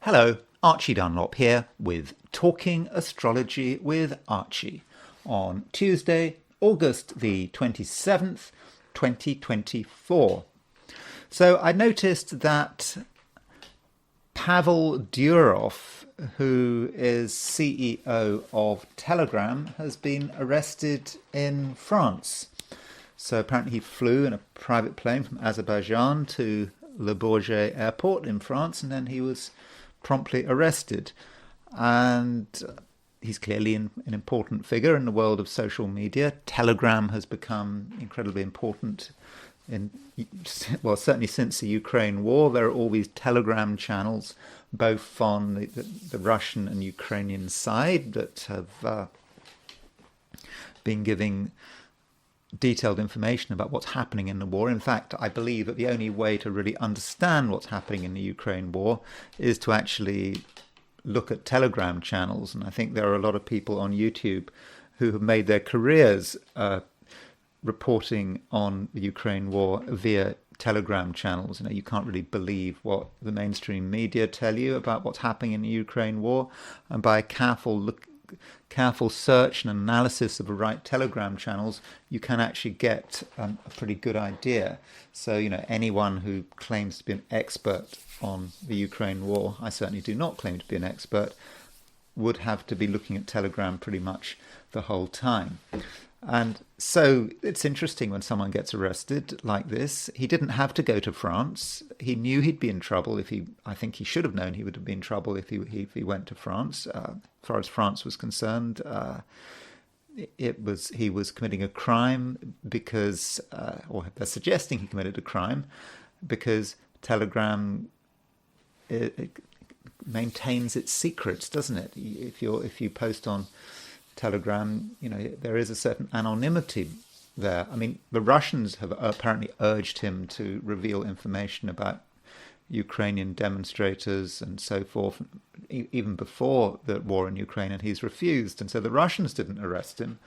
Hello, Archie Dunlop here with Talking Astrology with Archie on Tuesday, August the 27th, 2024. So I noticed that Pavel Durov, who is CEO of Telegram, has been arrested in France. So apparently he flew in a private plane from Azerbaijan to Le Bourget airport in France, and then he was promptly arrested. And he's clearly an important figure in the world of social media. Telegram has become incredibly important certainly since the Ukraine war. There are all these Telegram channels, both on the Russian and Ukrainian side, that have been giving detailed information about what's happening in the war. In fact, I believe that the only way to really understand what's happening in the Ukraine war is to actually look at Telegram channels. And I think there are a lot of people on YouTube who have made their careers reporting on the Ukraine war via Telegram channels. You can't really believe what the mainstream media tell you about what's happening in the Ukraine war. And by careful search and analysis of the right Telegram channels, you can actually get a pretty good idea. So, anyone who claims to be an expert on the Ukraine war, I certainly do not claim to be an expert, would have to be looking at Telegram pretty much the whole time. And so it's interesting when someone gets arrested like this. He didn't have to go to France. He knew he'd be in trouble I think he should have known he would have been in trouble if he went to France. As far as France was concerned, he was committing a crime because, or they're suggesting he committed a crime because Telegram it maintains its secrets, doesn't it? If you post on Telegram, there is a certain anonymity there. I mean, the Russians have apparently urged him to reveal information about Ukrainian demonstrators and so forth, even before the war in Ukraine, and he's refused. And so the Russians didn't arrest him.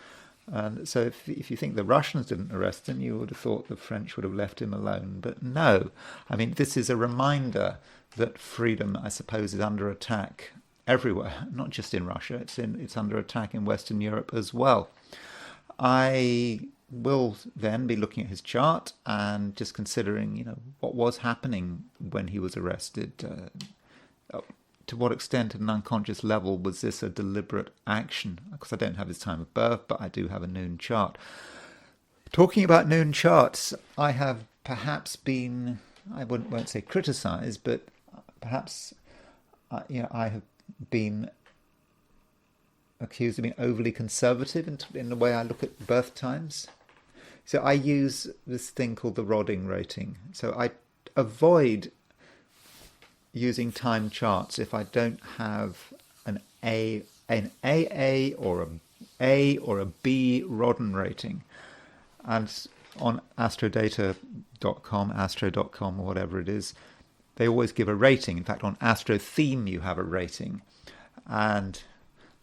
And so if you think the Russians didn't arrest him, you would have thought the French would have left him alone. But no. I mean, this is a reminder that freedom, I suppose, is under attack everywhere, not just in Russia. It's under attack in Western Europe as well. I will then be looking at his chart and just considering, what was happening when he was arrested. To what extent, at an unconscious level, was this a deliberate action? Because I don't have his time of birth, but I do have a noon chart. Talking about noon charts, I have perhaps been, I won't say criticized, but perhaps I have been accused of being overly conservative in the way I look at birth times. So I use this thing called the Rodding rating. So I avoid using time charts if I don't have an AA or a B Rodden rating. And on astrodata.com, astro.com or whatever it is, they always give a rating. In fact, on Astro Theme, you have a rating. And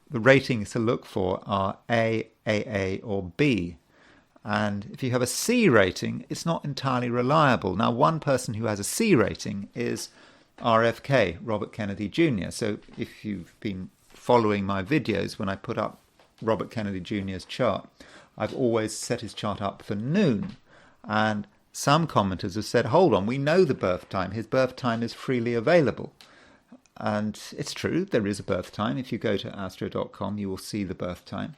the ratings to look for are A, AA, or B. And if you have a C rating, it's not entirely reliable. Now, one person who has a C rating is RFK, Robert Kennedy Jr. So if you've been following my videos, when I put up Robert Kennedy Jr.'s chart, I've always set his chart up for noon. And some commenters have said, hold on, we know the birth time. His birth time is freely available. And it's true, there is a birth time. If you go to astro.com, you will see the birth time.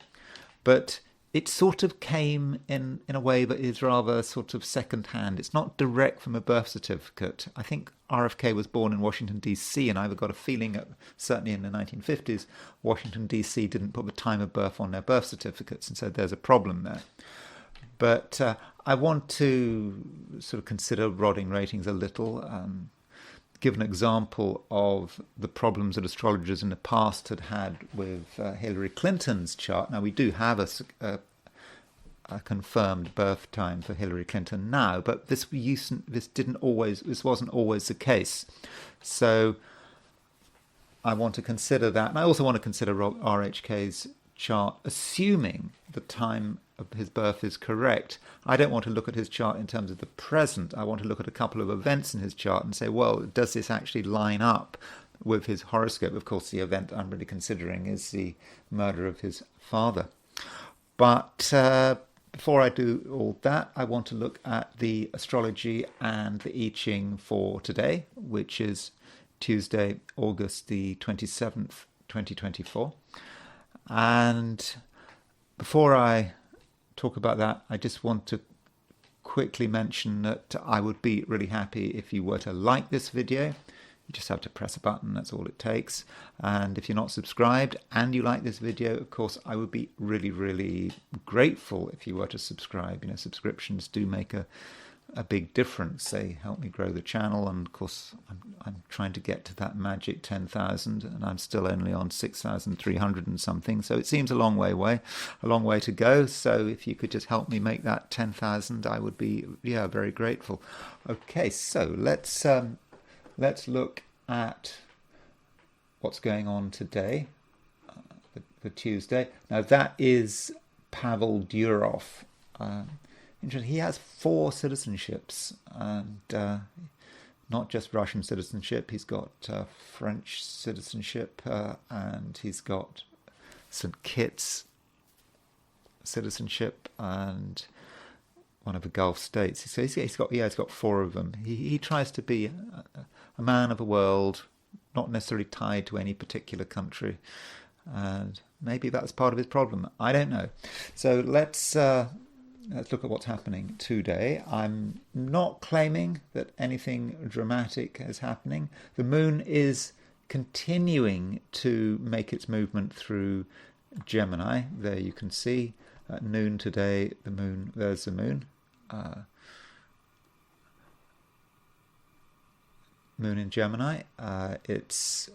But it sort of came in a way that is rather sort of second-hand. It's not direct from a birth certificate. I think RFK was born in Washington, D.C., and I've got a feeling that certainly in the 1950s, Washington, D.C. didn't put the time of birth on their birth certificates, and so there's a problem there. But I want to sort of consider Rodding ratings a little, give an example of the problems that astrologers in the past had with Hillary Clinton's chart. Now, we do have a confirmed birth time for Hillary Clinton now, but this wasn't always the case. So I want to consider that, and I also want to consider RHK's chart, assuming the time of his birth is correct. I don't want to look at his chart in terms of the present. I want to look at a couple of events in his chart and say, well, does this actually line up with his horoscope. Of course, the event I'm really considering is the murder of his father. But before I do all that, I want to look at the astrology and the I Ching for today, which is Tuesday, August the 27th, 2024. And before I talk about that, I just want to quickly mention that I would be really happy if you were to like this video. You just have to press a button, that's all it takes. And if you're not subscribed and you like this video, of course, I would be really, really grateful if you were to subscribe. You know, subscriptions do make a big difference. They help me grow the channel, and of course I'm trying to get to that magic 10,000, and I'm still only on 6,300 and something, so it seems a long way to go. So if you could just help me make that 10,000, I would be very grateful. Okay, so let's look at what's going on today for Tuesday. Now that is Pavel Durov. Interesting. He has 4 citizenships, and not just Russian citizenship. He's got French citizenship, and he's got St. Kitts citizenship, and one of the Gulf states. So he's got 4 of them. He tries to be a man of the world, not necessarily tied to any particular country, and maybe that's part of his problem. I don't know. So let's look at what's happening today. I'm not claiming that anything dramatic is happening. The moon is continuing to make its movement through Gemini. There you can see at noon today, there's the moon. Moon in Gemini. It's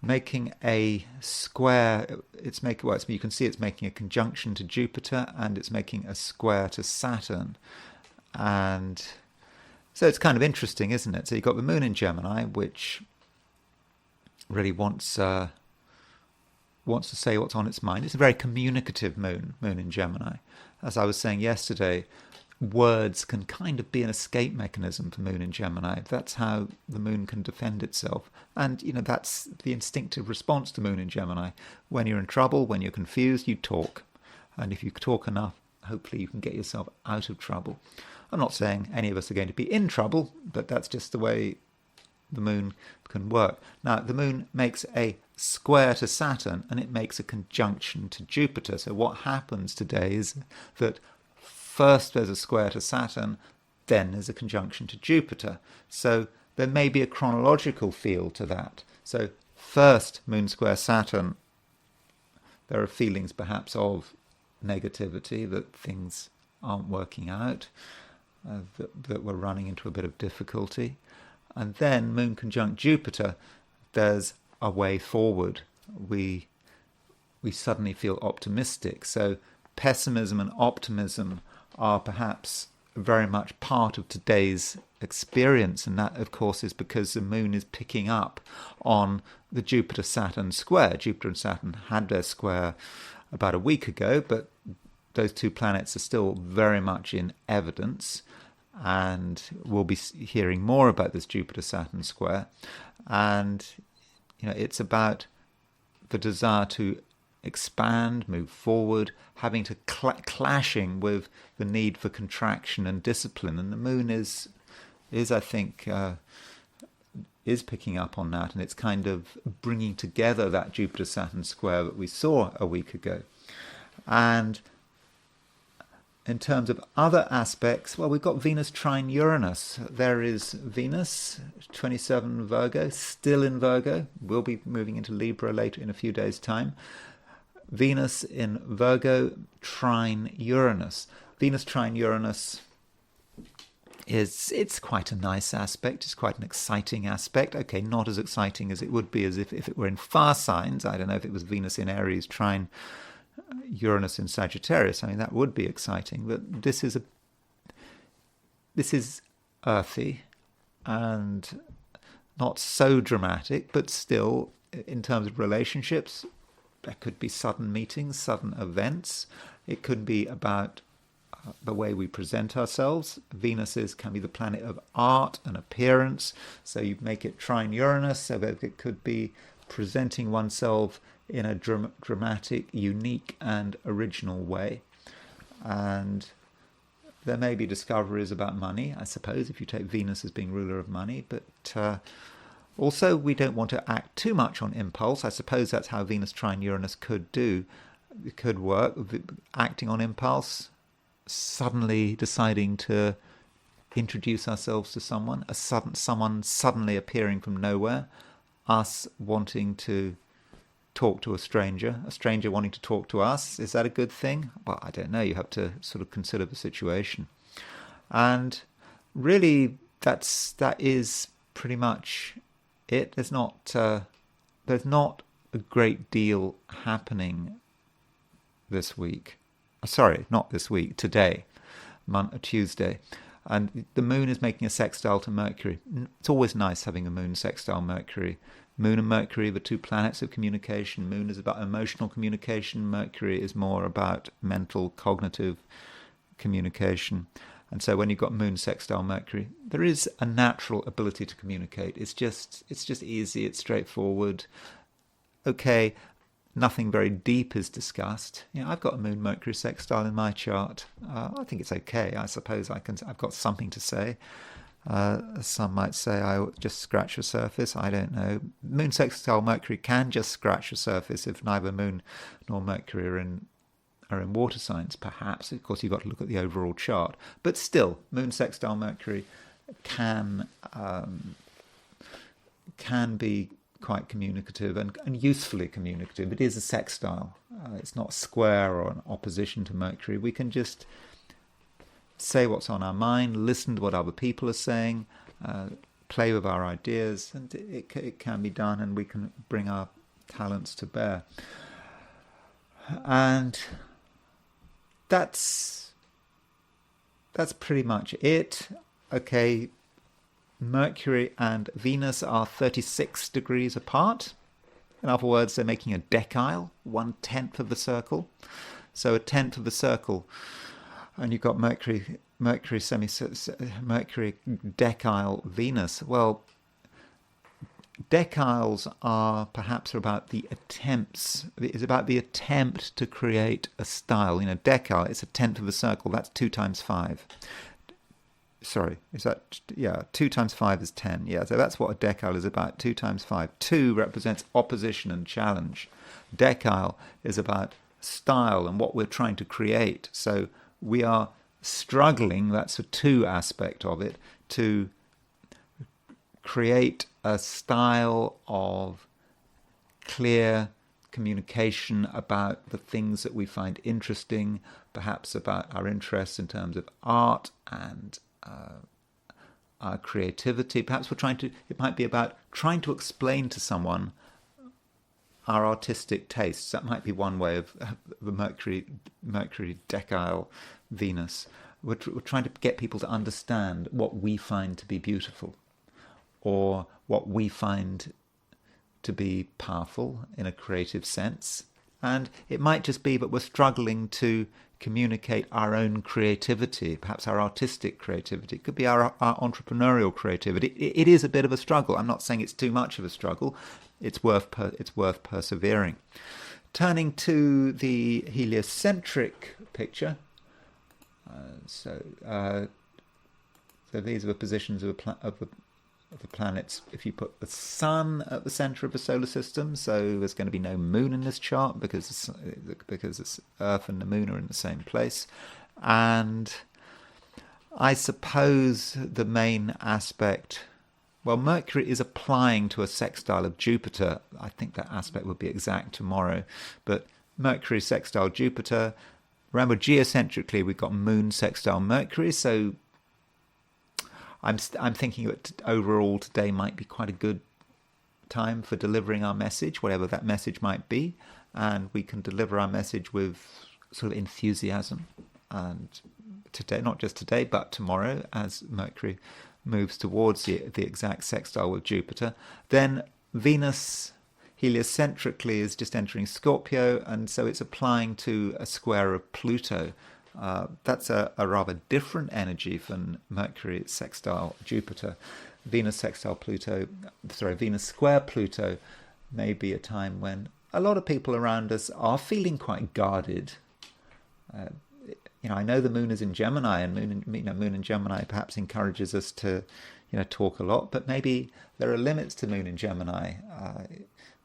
making a square. You can see it's making a conjunction to Jupiter, and it's making a square to Saturn. And so it's kind of interesting, isn't it? So you've got the moon in Gemini, which really wants to say what's on its mind. It's a very communicative moon in Gemini. As I was saying yesterday, words can kind of be an escape mechanism for moon in Gemini. That's how the moon can defend itself. And, that's the instinctive response to moon in Gemini. When you're in trouble, when you're confused, you talk. And if you talk enough, hopefully you can get yourself out of trouble. I'm not saying any of us are going to be in trouble, but that's just the way the moon can work. Now, the moon makes a square to Saturn, and it makes a conjunction to Jupiter. So what happens today is that first there's a square to Saturn, then there's a conjunction to Jupiter. So there may be a chronological feel to that. So first, moon square Saturn, there are feelings perhaps of negativity, that things aren't working out, that we're running into a bit of difficulty. And then moon conjunct Jupiter, there's a way forward. We suddenly feel optimistic. So pessimism and optimism are perhaps very much part of today's experience, and that of course is because the moon is picking up on the Jupiter-Saturn square. Jupiter and Saturn had their square about a week ago, but those 2 planets are still very much in evidence, and we'll be hearing more about this Jupiter-Saturn square. And it's about the desire to expand, move forward, having to clashing with the need for contraction and discipline. And the moon is I think, is picking up on that, and it's kind of bringing together that Jupiter-Saturn square that we saw a week ago. And in terms of other aspects, well, we've got Venus trine Uranus. There is Venus, 27 Virgo, still in Virgo. We'll be moving into Libra later in a few days' time. Venus in Virgo, trine Uranus. Venus trine Uranus it's quite a nice aspect. It's quite an exciting aspect. Okay, not as exciting as it would be as if it were in fire signs. I don't know if it was Venus in Aries trine Uranus in Sagittarius. I mean, that would be exciting. But this is earthy and not so dramatic, but still, in terms of relationships, there could be sudden meetings, sudden events. It could be about the way we present ourselves. Venus can be the planet of art and appearance, so you make it trine Uranus, so that it could be presenting oneself in a dramatic, unique and original way. And there may be discoveries about money, I suppose, if you take Venus as being ruler of money, but also we don't want to act too much on impulse. I suppose that's how Venus trine Uranus could work, acting on impulse, suddenly deciding to introduce ourselves to someone, someone suddenly appearing from nowhere, us wanting to talk to a stranger wanting to talk to us. Is that a good thing? Well, I don't know. You have to sort of consider the situation. And really, that is pretty much it. There's not a great deal happening this week. Sorry, not this week, today, Tuesday. And the moon is making a sextile to Mercury. It's always nice having a moon sextile Mercury. Moon and Mercury, the two planets of communication. Moon is about emotional communication. Mercury is more about mental, cognitive communication. And so when you've got moon sextile Mercury, there is a natural ability to communicate. It's just easy, it's straightforward. Okay, nothing very deep is discussed. I've got a moon Mercury sextile in my chart. I think it's okay. I suppose I've got something to say. Some might say I just scratch the surface. I don't know. Moon sextile Mercury can just scratch the surface if neither Moon nor Mercury are in water signs, perhaps. Of course, you've got to look at the overall chart. But still, Moon sextile Mercury can be quite communicative and usefully communicative. It is a sextile. It's not square or an opposition to Mercury. We can just say what's on our mind, listen to what other people are saying, play with our ideas, and it can be done, and we can bring our talents to bear. And that's pretty much it. Okay, Mercury and Venus are 36 degrees apart. In other words, they're making a decile, 1/10 of the circle. So a tenth of the circle, and you've got Mercury decile Venus. Well, deciles are perhaps about the attempts. It's about the attempt to create a style. Decile, it's a tenth of a circle. That's 2 times 5. Sorry, is that, 2 times 5 is 10. Yeah, so that's what a decile is about, 2 times 5. 2 represents opposition and challenge. Decile is about style and what we're trying to create. So we are struggling, that's a 2 aspect of it, to create a style of clear communication about the things that we find interesting, perhaps about our interests in terms of art and our creativity. Perhaps it might be about trying to explain to someone our artistic tastes. That might be one way of the Mercury decile Venus. We're trying to get people to understand what we find to be beautiful, or what we find to be powerful in a creative sense. And it might just be that we're struggling to communicate our own creativity, perhaps our artistic creativity. It could be our entrepreneurial creativity. It is a bit of a struggle. I'm not saying it's too much of a struggle. It's worth persevering. Turning to the heliocentric picture. So these are the positions of the planets. If you put the Sun at the centre of the solar system, so there's going to be no Moon in this chart because it's Earth and the Moon are in the same place. And I suppose the main aspect, well, Mercury is applying to a sextile of Jupiter. I think that aspect would be exact tomorrow. But Mercury sextile Jupiter. Remember, geocentrically, we've got Moon sextile Mercury, so I'm thinking that overall today might be quite a good time for delivering our message, whatever that message might be, and we can deliver our message with sort of enthusiasm. And today, not just today, but tomorrow, as Mercury moves towards the exact sextile with Jupiter. Then Venus heliocentrically is just entering Scorpio, and so it's applying to a square of Pluto. That's a rather different energy from Mercury sextile Jupiter. Venus sextile Pluto, Venus square Pluto may be a time when a lot of people around us are feeling quite guarded. I know the moon is in Gemini, and moon in Gemini perhaps encourages us to, talk a lot. But maybe there are limits to moon in Gemini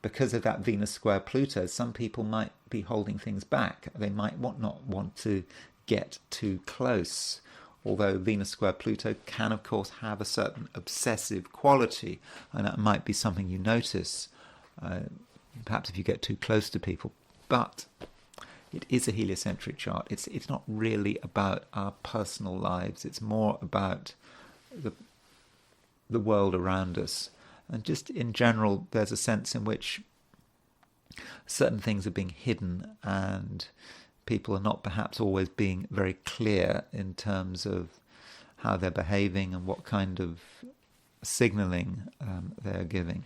because of that Venus square Pluto. Some people might be holding things back. They might not want to get too close. Although Venus square Pluto can, of course, have a certain obsessive quality, and that might be something you notice, perhaps if you get too close to people. But it is a heliocentric chart. It's not really about our personal lives. It's more about the world around us. And just in general, there's a sense in which certain things are being hidden, and people are not perhaps always being very clear in terms of how they're behaving and what kind of signaling they're giving.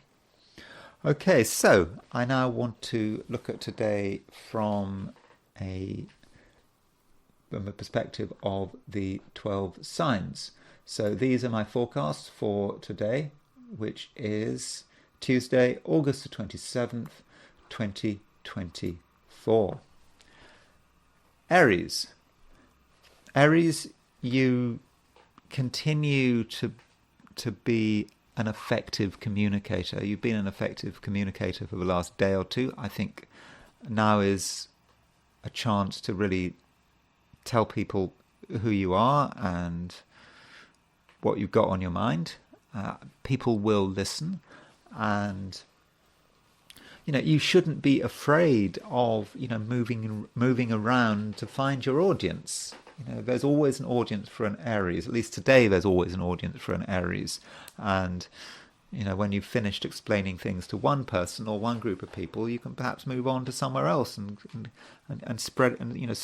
Okay, so I now want to look at today from a perspective of the 12 signs. So these are my forecasts for today, which is Tuesday, August the 27th, 2024. Aries. Aries, you continue to be an effective communicator. You've been an effective communicator for the last day or two. I think now is a chance to really tell people who you are and what you've got on your mind. People will listen, and you shouldn't be afraid of moving around to find your audience. There's always an audience for an Aries. At least today, there's always an audience for an Aries. And when you've finished explaining things to one person or one group of people, you can perhaps move on to somewhere else and spread and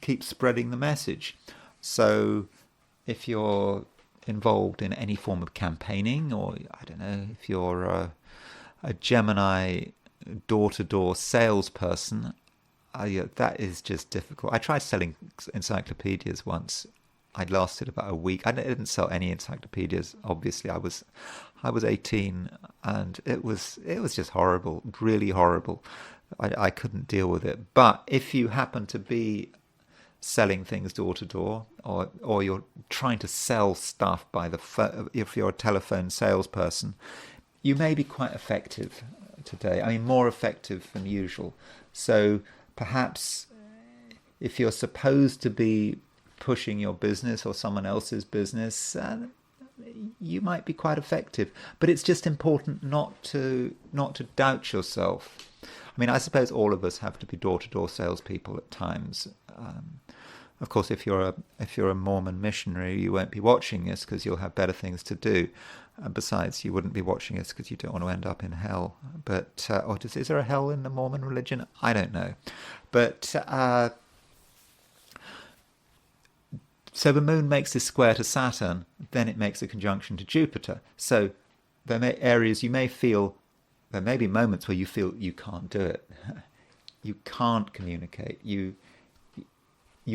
keep spreading the message. So if you're involved in any form of campaigning, or I don't know, if you're a Gemini door-to-door salesperson, that is just difficult. I tried selling encyclopedias once. I lasted about a week. I didn't sell any encyclopedias. Obviously, I was 18, and it was just horrible, really horrible. I couldn't deal with it. But if you happen to be selling things door to door, or you're trying to sell stuff by the phone, if you're a telephone salesperson, you may be quite effective today. I mean, more effective than usual. So perhaps if you're supposed to be pushing your business or someone else's business, you might be quite effective. But it's just important not to doubt yourself. I mean, I suppose all of us have to be door-to-door salespeople at times. Of course, if you're a Mormon missionary, you won't be watching this because you'll have better things to do. Besides, you wouldn't be watching this because you don't want to end up in hell. But is there a hell in the Mormon religion? I don't know. But so the moon makes this square to Saturn, then it makes a conjunction to Jupiter. So Aries, you may feel, there may be moments where you feel you can't do it. You can't communicate. You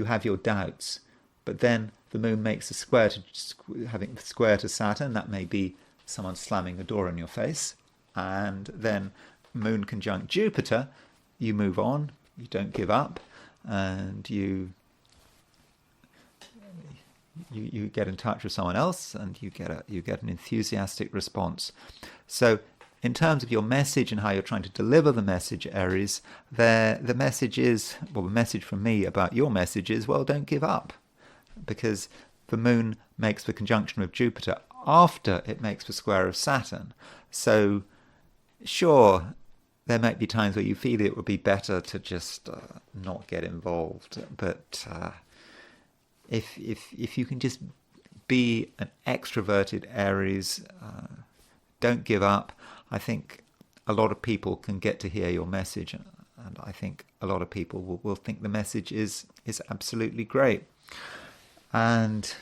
have your doubts. But then the moon makes a square to Saturn. That may be someone slamming the door in your face. And then moon conjunct Jupiter, you move on, you don't give up, and you get in touch with someone else, and you get an enthusiastic response. So in terms of your message and how you're trying to deliver the message, Aries, the message from me about your message is, well, don't give up. Because the moon makes the conjunction with Jupiter after it makes the square of Saturn. So sure, there might be times where you feel it would be better to just not get involved. But if you can just be an extroverted Aries, don't give up. I think a lot of people can get to hear your message, and I think a lot of people will think the message is absolutely great. And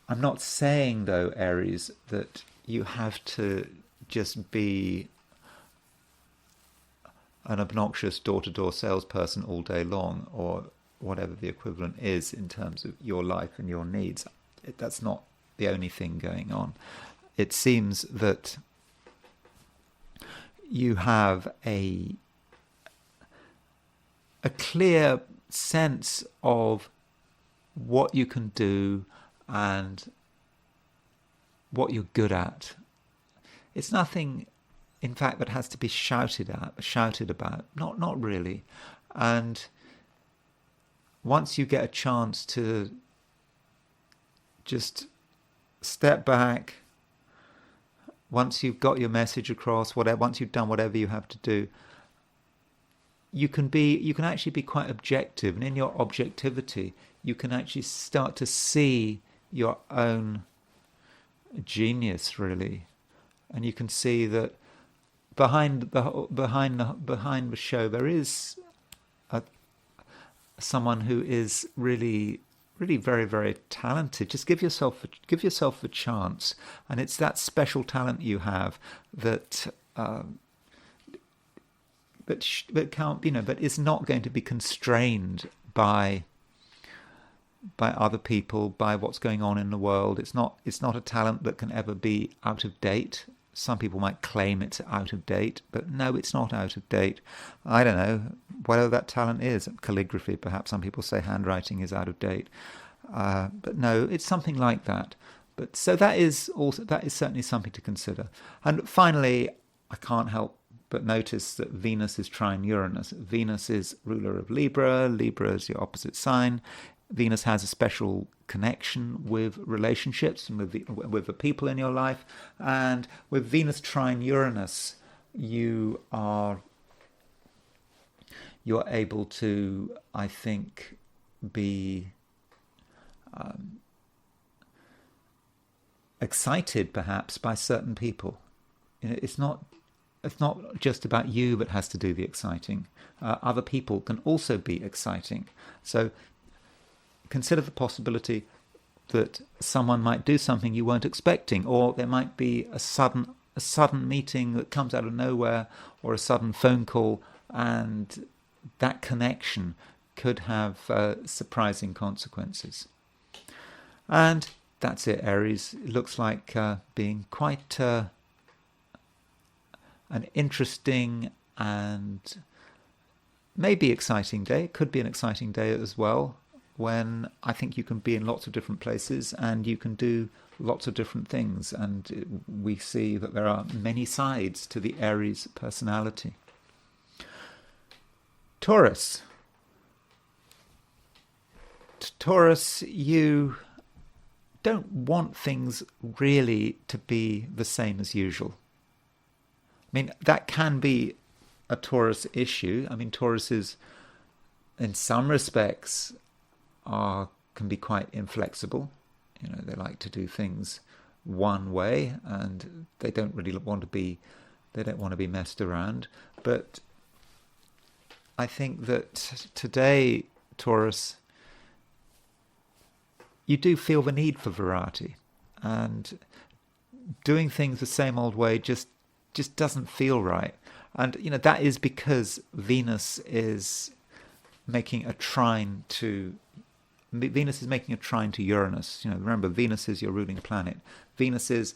I'm not saying, though, Aries, that you have to just be an obnoxious door-to-door salesperson all day long, or whatever the equivalent is in terms of your life and your needs. That's not the only thing going on. It seems that you have a clear sense of what you can do and what you're good at. It's nothing, in fact, that has to be shouted about. Not really. And once you get a chance to just step back, once you've got your message across, once you've done whatever you have to do, you can actually be quite objective, and in your objectivity, you can actually start to see your own genius, really, and you can see that behind the show there is someone who is really very, very talented. Just give yourself a chance, and it's that special talent you have that can't, but is not going to be constrained by other people, by what's going on in the world. It's not a talent that can ever be out of date. Some people might claim it's out of date, but no, it's not out of date. I don't know whether that talent is calligraphy. Perhaps some people say handwriting is out of date, but no, it's something like that. But so that is certainly something to consider. And finally, I can't help but notice that Venus is trine Uranus. Venus is ruler of Libra. Libra is your opposite sign. Venus has a special connection with relationships and with the people in your life. And with Venus trine Uranus, you're able to, I think, be excited perhaps by certain people. It's not just about you that has to do the exciting. Other people can also be exciting. So consider the possibility that someone might do something you weren't expecting, or there might be a sudden meeting that comes out of nowhere, or a sudden phone call, and that connection could have surprising consequences. And that's it, Aries. It looks like being quite an interesting and maybe exciting day. It could be an exciting day as well, when I think you can be in lots of different places and you can do lots of different things. And we see that there are many sides to the Aries personality. Taurus. Taurus, you don't want things really to be the same as usual. I mean, that can be a Taurus issue. I mean, Tauruses, in some respects, can be quite inflexible. They like to do things one way, and they don't really want to be messed around. But I think that today, Taurus, you do feel the need for variety, and doing things the same old way just doesn't feel right. And that is because Venus is making a trine to Uranus. Remember, Venus is your ruling planet. Venus is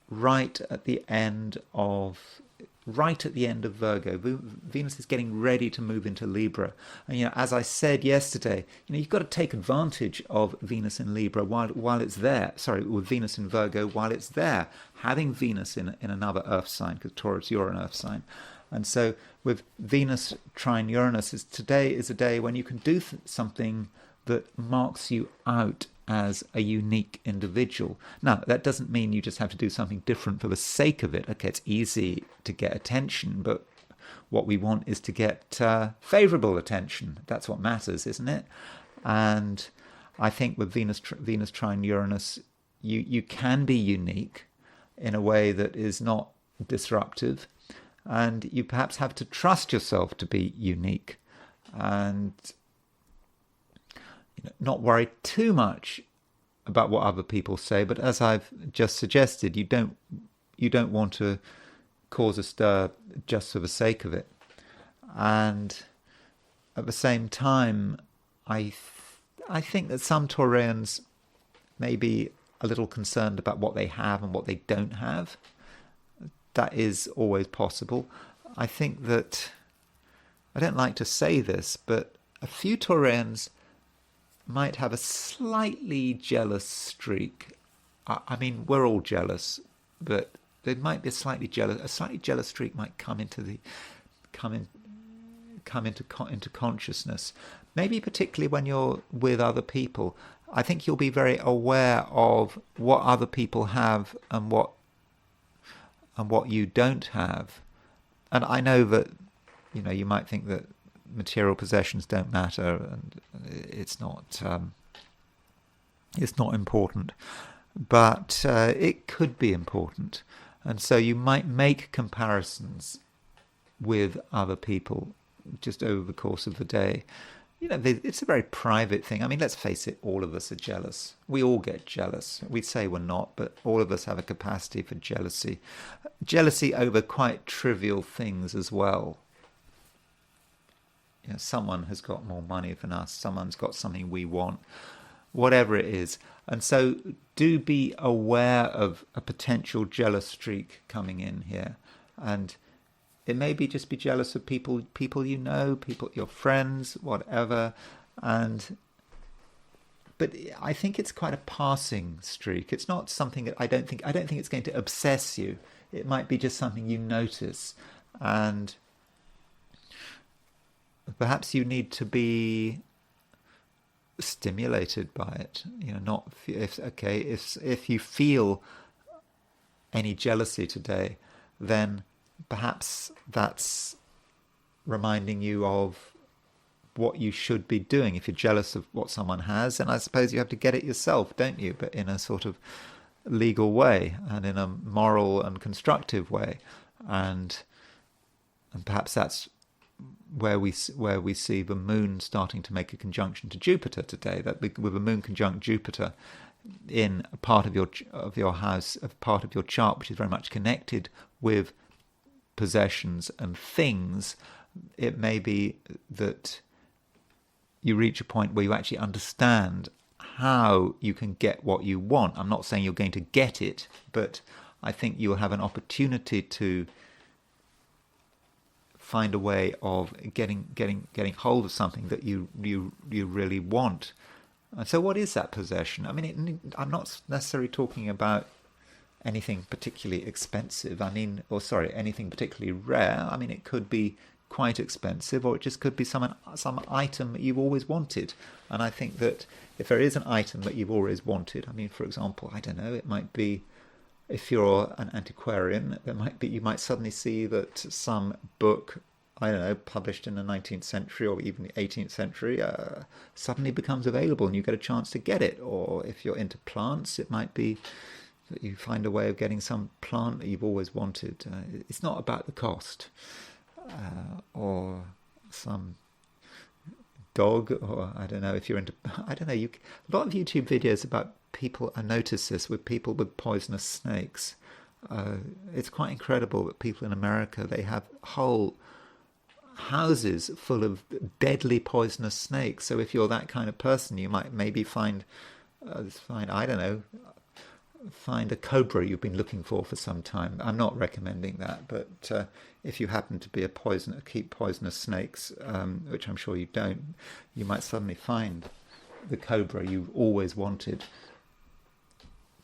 right at the end of Virgo. Venus is getting ready to move into Libra. And as I said yesterday, you've got to take advantage of Venus in Libra while it's there. Sorry, with Venus in Virgo while it's there. Having Venus in another Earth sign, because Taurus, you're an Earth sign. And so with Venus trine Uranus, today is a day when you can do something that marks you out as a unique individual. Now, that doesn't mean you just have to do something different for the sake of it. Okay, it's easy to get attention, but what we want is to get favourable attention. That's what matters, isn't it? And I think with Venus trine Uranus, you can be unique in a way that is not disruptive, and you perhaps have to trust yourself to be unique, and not worry too much about what other people say. But as I've just suggested, you don't want to cause a stir just for the sake of it. And at the same time, I think that some Taurians may be a little concerned about what they have and what they don't have. That is always possible. I think that, I don't like to say this, but a few Taurians might have a slightly jealous streak. I mean, we're all jealous, but there might be a slightly jealous streak might come into consciousness. Maybe particularly when you're with other people. I think you'll be very aware of what other people have and what you don't have. And I know that, you might think that material possessions don't matter, and it's not important, but it could be important. And so you might make comparisons with other people just over the course of the day. It's a very private thing. I mean, let's face it, all of us are jealous. We all get jealous. We say we're not, but all of us have a capacity for jealousy. Jealousy over quite trivial things as well. Someone has got more money than us. Someone's got something we want, whatever it is. And so do be aware of a potential jealous streak coming in here. And it may be just be jealous of people people, your friends, whatever. But I think it's quite a passing streak. It's not something that I don't think it's going to obsess you. It might be just something you notice, and perhaps you need to be stimulated by it. Not if you feel any jealousy today, then perhaps that's reminding you of what you should be doing. If you're jealous of what someone has, and I suppose you have to get it yourself, don't you? But in a sort of legal way and in a moral and constructive way, and perhaps that's where we see the moon starting to make a conjunction to Jupiter today. That with a moon conjunct Jupiter in a part of your house, a part of your chart, which is very much connected with possessions and things, it may be that you reach a point where you actually understand how you can get what you want. I'm not saying you're going to get it, but I think you'll have an opportunity to find a way of getting hold of something that you really want. And so what is that possession? I mean, I'm not necessarily talking about anything particularly expensive. Anything particularly rare. I mean, it could be quite expensive, or it just could be some item that you've always wanted. And I think that if there is an item that you've always wanted, I mean, for example, I don't know, it might be, if you're an antiquarian, you might suddenly see that some book, I don't know, published in the 19th century or even the 18th century, suddenly becomes available and you get a chance to get it. Or if you're into plants, it might be that you find a way of getting some plant that you've always wanted. It's not about the cost, or some dog, or I don't know, if you're into, I don't know, a lot of YouTube videos about people, I notice this with people with poisonous snakes. It's quite incredible that people in America, they have whole houses full of deadly poisonous snakes. So if you're that kind of person, you might maybe find a cobra you've been looking for some time. I'm not recommending that, but if you happen to be keep poisonous snakes, which I'm sure you don't, you might suddenly find the cobra you've always wanted.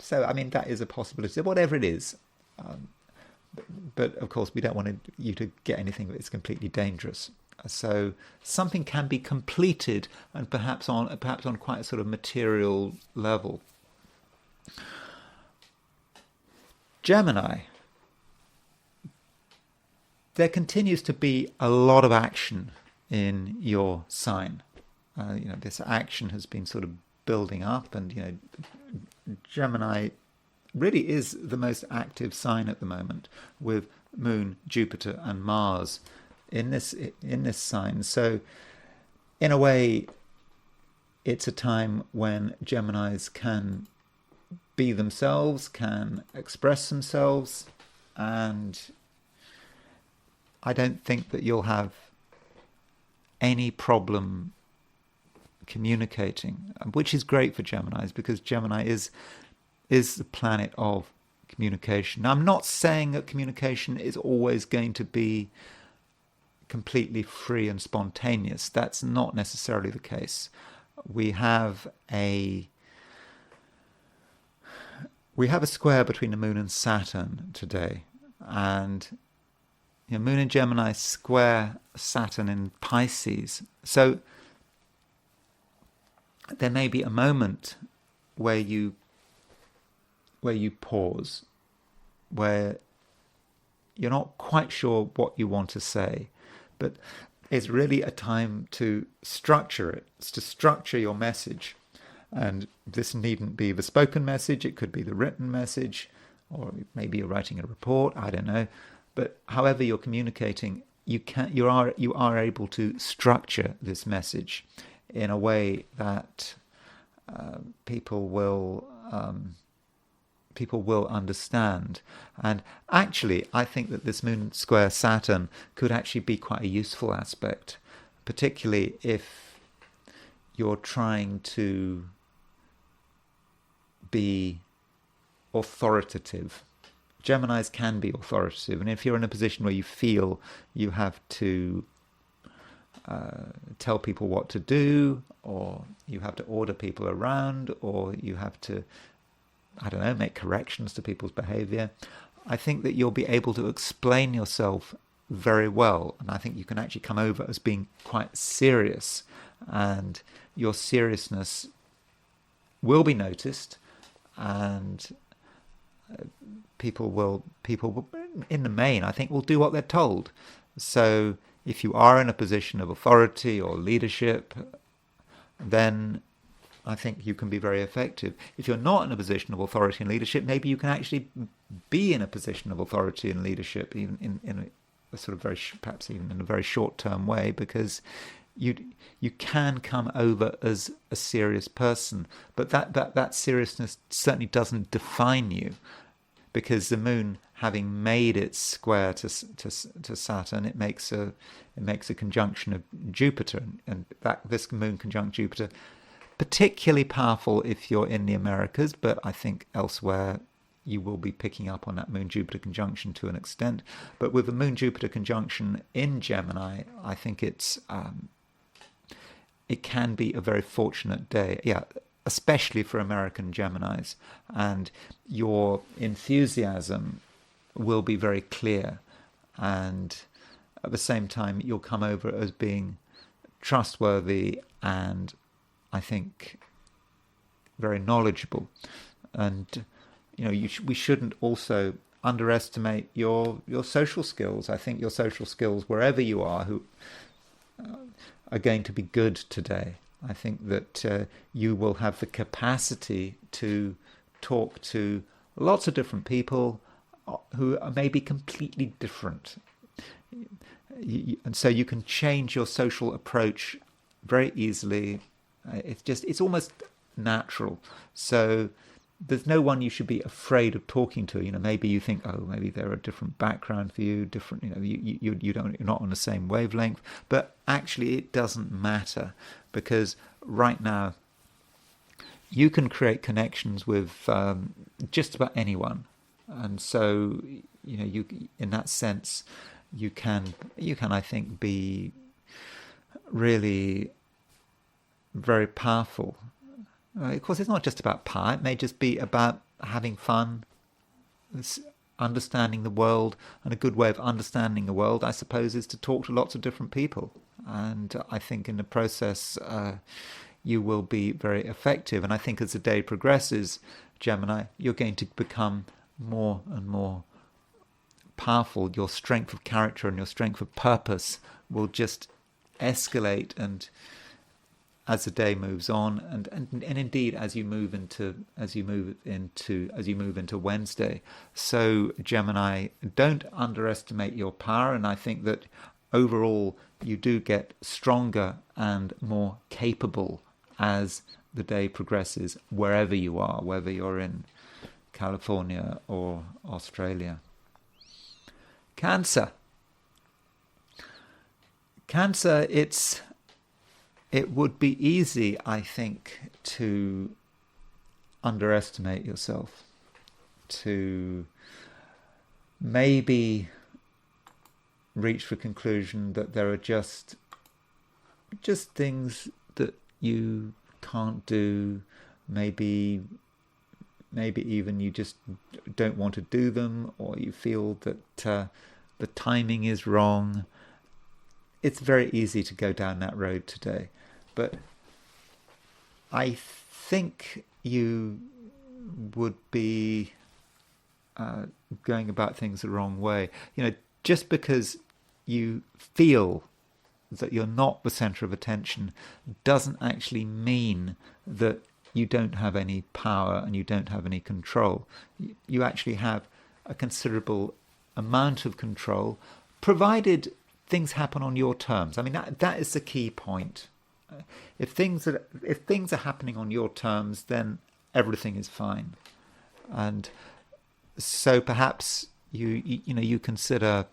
So, I mean, that is a possibility, whatever it is. But of course, we don't want you to get anything that is completely dangerous. So something can be completed, and perhaps on quite a sort of material level. Gemini, there continues to be a lot of action in your sign. This action has been sort of building up, and Gemini really is the most active sign at the moment, with Moon, Jupiter, and Mars in this sign. So, in a way, it's a time when Geminis can be themselves, can express themselves, and I don't think that you'll have any problem communicating, which is great for Geminis, because Gemini is the planet of communication. Now, I'm not saying that communication is always going to be completely free and spontaneous. That's not necessarily the case. We have a square between the Moon and Saturn today, and Moon in Gemini square Saturn in Pisces. So there may be a moment where you pause, where you're not quite sure what you want to say, but it's really a time to structure it. It's to structure your message. And this needn't be the spoken message, it could be the written message, or maybe you're writing a report, I don't know. But however you're communicating, you are able to structure this message in a way that people will understand. And actually, I think that this Moon square Saturn could actually be quite a useful aspect, particularly if you're trying to be authoritative. Geminis can be authoritative, and if you're in a position where you feel you have to tell people what to do, or you have to order people around, or you have to, I don't know, make corrections to people's behavior, I think that you'll be able to explain yourself very well. And I think you can actually come over as being quite serious, and your seriousness will be noticed, and people will, in the main, I think, will do what they're told. So if you are in a position of authority or leadership, then I think you can be very effective. If you're not in a position of authority and leadership, maybe you can actually be in a position of authority and leadership, even in a sort of very, perhaps even in a very short-term way, because you can come over as a serious person, but that seriousness certainly doesn't define you, because the Moon, having made its square to Saturn, it makes a conjunction of Jupiter, and this Moon conjunct Jupiter, particularly powerful if you're in the Americas, but I think elsewhere you will be picking up on that Moon-Jupiter conjunction to an extent. But with the Moon-Jupiter conjunction in Gemini, I think it can be a very fortunate day, especially for American Geminis. And your enthusiasm will be very clear, and at the same time you'll come over as being trustworthy and, I think, very knowledgeable. And we shouldn't also underestimate your social skills. I think your social skills, wherever you are, are going to be good today. I think that you will have the capacity to talk to lots of different people who are maybe completely different. And so you can change your social approach very easily. It's almost natural. So there's no one you should be afraid of talking to. Maybe you think, maybe they're a different background for you, different. You're not on the same wavelength. But actually, it doesn't matter, because right now you can create connections with just about anyone, and so you, in that sense, you can I think be really very powerful. Of course, it's not just about power. It may just be about having fun, understanding the world. And a good way of understanding the world, I suppose, is to talk to lots of different people. And I think in the process, you will be very effective. And I think as the day progresses, Gemini, you're going to become more and more powerful. Your strength of character and your strength of purpose will just escalate, and as the day moves on, and indeed as you move into Wednesday. So Gemini, don't underestimate your power, and I think that overall you do get stronger and more capable as the day progresses, wherever you are, whether you're in California or Australia. Cancer, it's it would be easy, I think, to underestimate yourself, to maybe reach the conclusion that there are just things that you can't do, maybe even you just don't want to do them, or you feel that the timing is wrong. It's very easy to go down that road today, but I think you would be going about things the wrong way. Just because you feel that you're not the center of attention doesn't actually mean that you don't have any power and you don't have any control. You actually have a considerable amount of control, provided things happen on your terms. I mean, that is the key point. If things are happening on your terms, then everything is fine. And so perhaps you consider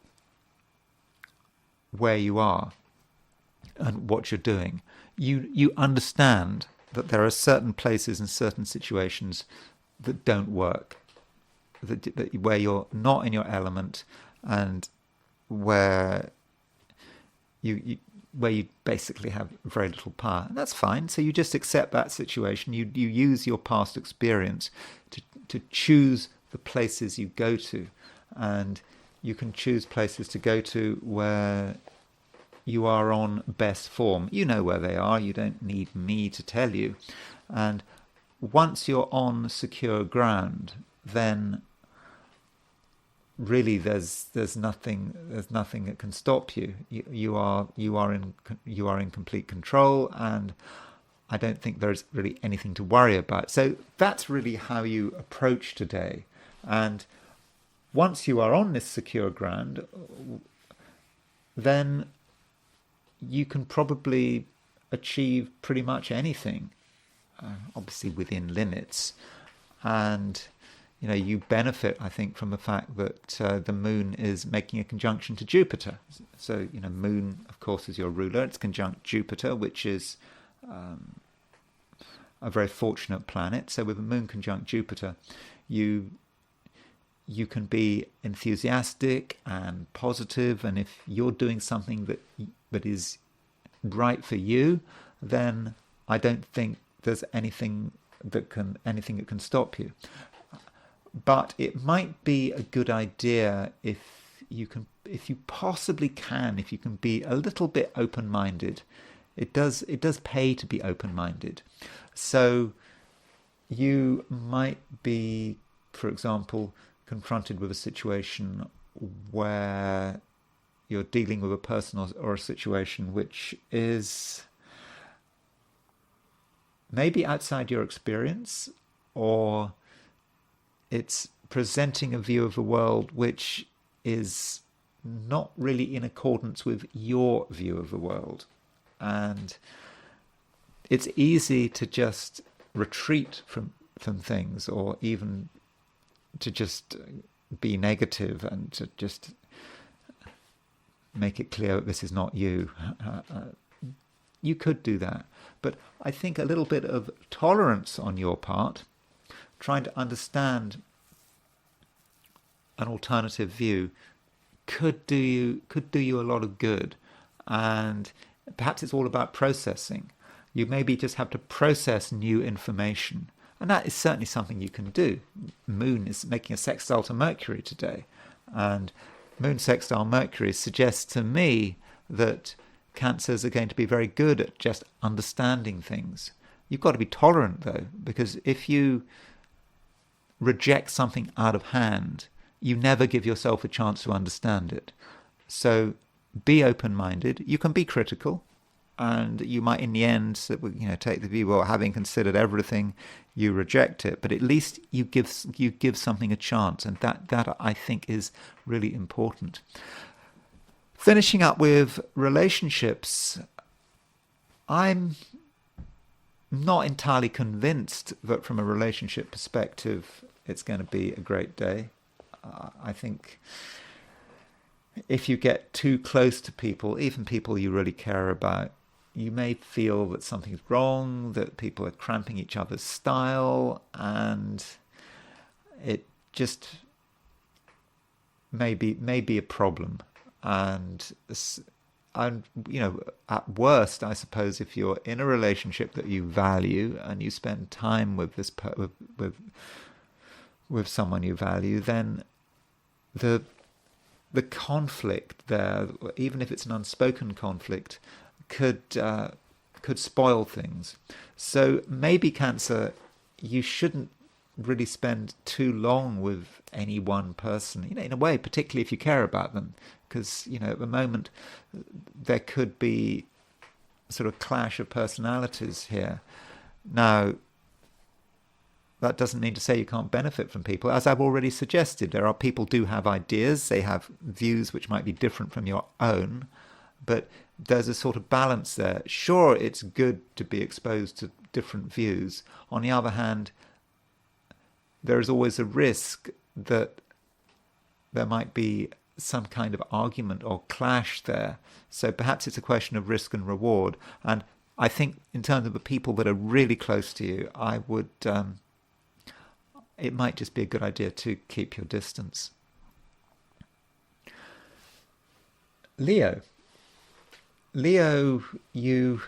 where you are and what you're doing. You understand that there are certain places and certain situations that don't work, that where you're not in your element, and where you basically have very little power. And that's fine. So you just accept that situation. You use your past experience to choose the places you go to, and you can choose places to go to where you are on best form. You know where they are. You don't need me to tell you. And once you're on secure ground, then really there's nothing that can stop you. You are in complete control, and I don't think there's really anything to worry about. So that's really how you approach today. And once you are on this secure ground, then you can probably achieve pretty much anything, obviously within limits. And you benefit, I think, from the fact that the moon is making a conjunction to Jupiter. So moon, of course, is your ruler. It's conjunct Jupiter, which is a very fortunate planet. So with the moon conjunct Jupiter, you can be enthusiastic and positive, and if you're doing something that is right for you, then I don't think there's anything that can stop you. But it might be a good idea if you possibly can be a little bit open-minded. It does pay to be open-minded. So you might be, for example, confronted with a situation where you're dealing with a person or a situation which is maybe outside your experience, or it's presenting a view of the world which is not really in accordance with your view of the world. And it's easy to just retreat from things, or even to just be negative and to just make it clear that this is not you. You could do that. But I think a little bit of tolerance on your part, trying to understand an alternative view, could do you a lot of good. And perhaps it's all about processing. You maybe just have to process new information. And that is certainly something you can do. Moon is making a sextile to Mercury today. And Moon sextile Mercury suggests to me that Cancers are going to be very good at just understanding things. You've got to be tolerant, though, because if you reject something out of hand, you never give yourself a chance to understand it. So be open-minded. You can be critical, and you might in the end take the view, well, having considered everything, you reject it, but at least you give something a chance, and that I think is really important. Finishing up with relationships, I'm not entirely convinced that from a relationship perspective it's going to be a great day. I think if you get too close to people, even people you really care about, you may feel that something's wrong, that people are cramping each other's style, and it just may be a problem. And at worst, I suppose, if you're in a relationship that you value and you spend time with this with someone you value, then the conflict there, even if it's an unspoken conflict, could spoil things. So maybe Cancer, you shouldn't really spend too long with any one person, in a way, particularly if you care about them, because at the moment there could be sort of clash of personalities here. Now, that doesn't mean to say you can't benefit from people. As I've already suggested, there are people do have ideas, they have views which might be different from your own, but there's a sort of balance there. Sure, it's good to be exposed to different views. On the other hand, there is always a risk that there might be some kind of argument or clash there. So perhaps it's a question of risk and reward. And I think in terms of the people that are really close to you, I would... it might just be a good idea to keep your distance. Leo, you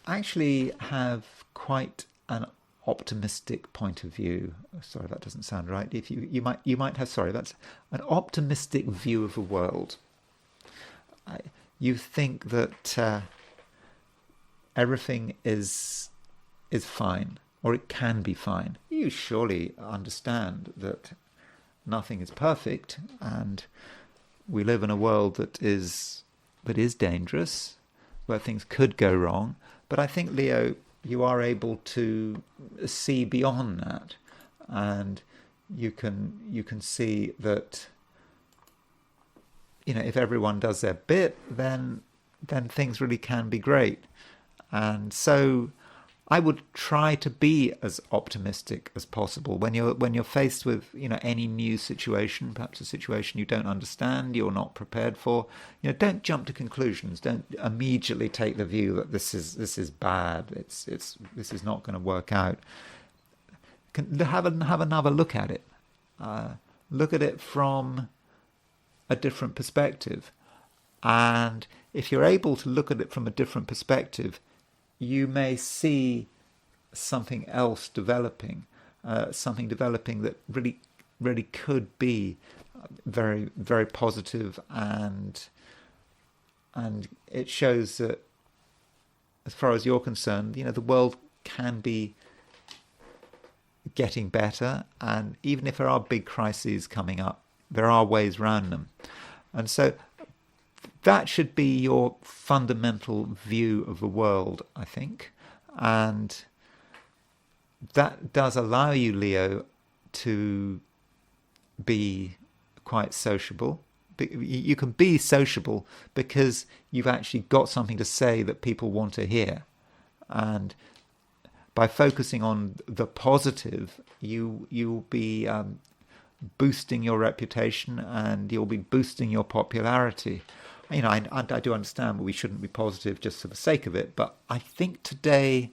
actually have quite an optimistic point of view. Sorry, that doesn't sound right. If you might have, sorry, that's an optimistic view of the world. You think that everything is fine, or it can be fine. You surely understand that nothing is perfect, and we live in a world that is dangerous, where things could go wrong. But I think, Leo, you are able to see beyond that, and you can see that if everyone does their bit, then things really can be great. And so I would try to be as optimistic as possible when you're faced with any new situation, perhaps a situation you don't understand, you're not prepared for. Don't jump to conclusions. Don't immediately take the view that this is bad. This is not going to work out. Have another look at it. Look at it from a different perspective, and if you're able to look at it from a different perspective, you may see something else developing, something developing that really could be very, very positive, and it shows that, as far as you're concerned, the world can be getting better, and even if there are big crises coming up, there are ways around them. And so that should be your fundamental view of the world, I think. And that does allow you, Leo, to be quite sociable. You can be sociable because you've actually got something to say that people want to hear. And by focusing on the positive, you'll be boosting your reputation, and you'll be boosting your popularity. I do understand that we shouldn't be positive just for the sake of it, but I think today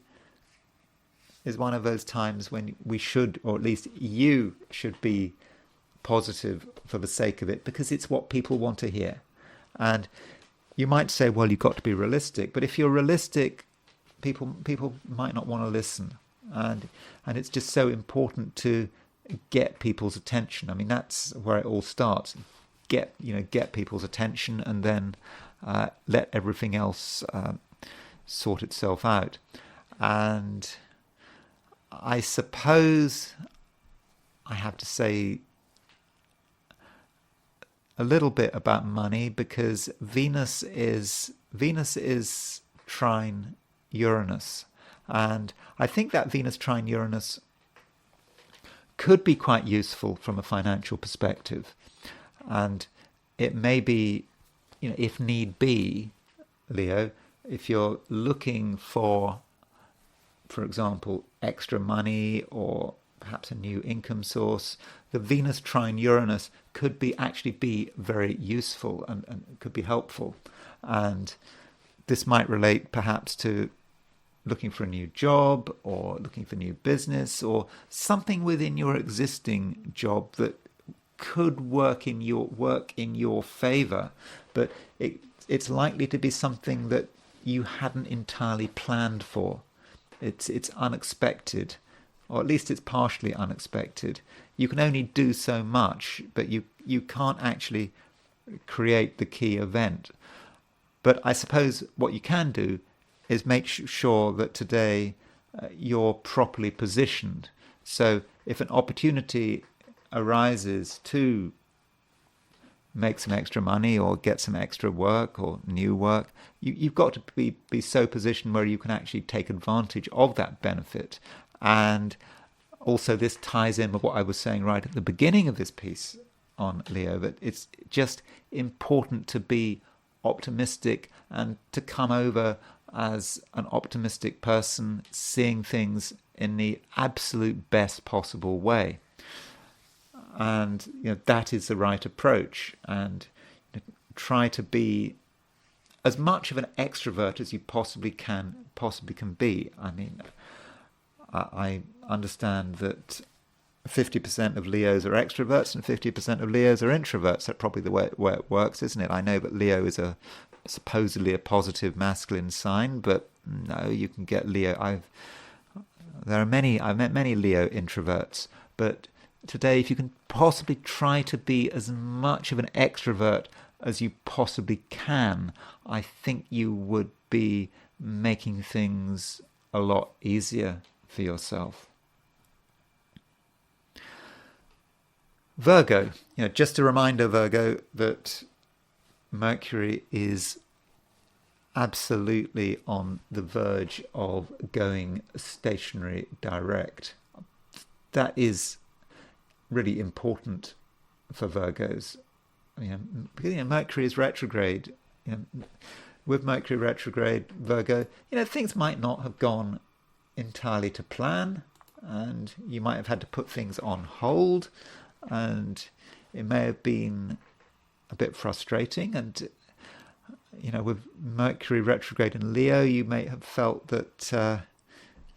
is one of those times when we should, or at least you should, be positive for the sake of it, because it's what people want to hear. And you might say, well, you've got to be realistic, but if you're realistic, people might not want to listen, and it's just so important to get people's attention. I mean, that's where it all starts. Get people's attention, and then let everything else sort itself out. And I suppose I have to say a little bit about money, because Venus is trine Uranus, and I think that Venus trine Uranus could be quite useful from a financial perspective. And it may be, if need be, Leo, if you're looking for example, extra money or perhaps a new income source, the Venus trine Uranus could actually be very useful and could be helpful. And this might relate perhaps to looking for a new job or looking for new business or something within your existing job that could work in your favor, but it's likely to be something that you hadn't entirely planned for. It's unexpected, or at least it's partially unexpected. You can only do so much, but you can't actually create the key event. But I suppose what you can do is make sure that today you're properly positioned. So if an opportunity arises to make some extra money or get some extra work or new work, you've got to be so positioned where you can actually take advantage of that benefit. And also this ties in with what I was saying right at the beginning of this piece on Leo, that it's just important to be optimistic and to come over as an optimistic person, seeing things in the absolute best possible way. And that is the right approach. And try to be as much of an extrovert as you possibly can be. I mean, I understand that 50% of Leos are extroverts and 50% of Leos are introverts. That's probably the way it works, isn't it? I know that Leo is supposedly a positive masculine sign, but no, you can get Leo. I've met many Leo introverts, but today, if you can possibly try to be as much of an extrovert as you possibly can, I think you would be making things a lot easier for yourself. Virgo, just a reminder, Virgo, that Mercury is absolutely on the verge of going stationary direct. That is really important for Virgos. Mercury is retrograde. With Mercury retrograde, Virgo, things might not have gone entirely to plan, and you might have had to put things on hold, and it may have been a bit frustrating. And with Mercury retrograde in Leo, you may have felt that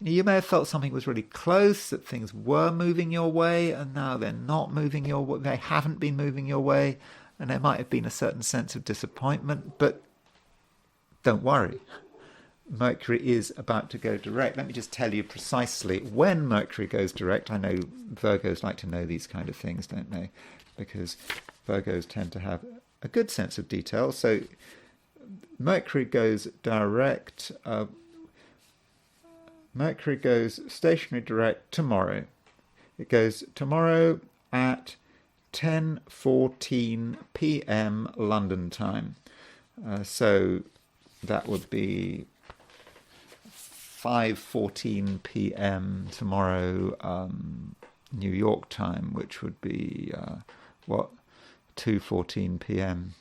you may have felt something was really close, that things were moving your way, and now they're not moving your way. They haven't been moving your way, and there might have been a certain sense of disappointment. But don't worry, Mercury is about to go direct. Let me just tell you precisely when Mercury goes direct. I know Virgos like to know these kind of things, don't they? Because Virgos tend to have a good sense of detail. So Mercury goes direct. Mercury goes stationary direct tomorrow. It goes tomorrow at 10:14 p.m. London time. So that would be 5:14 p.m. tomorrow, New York time, which would be 2:14 p.m.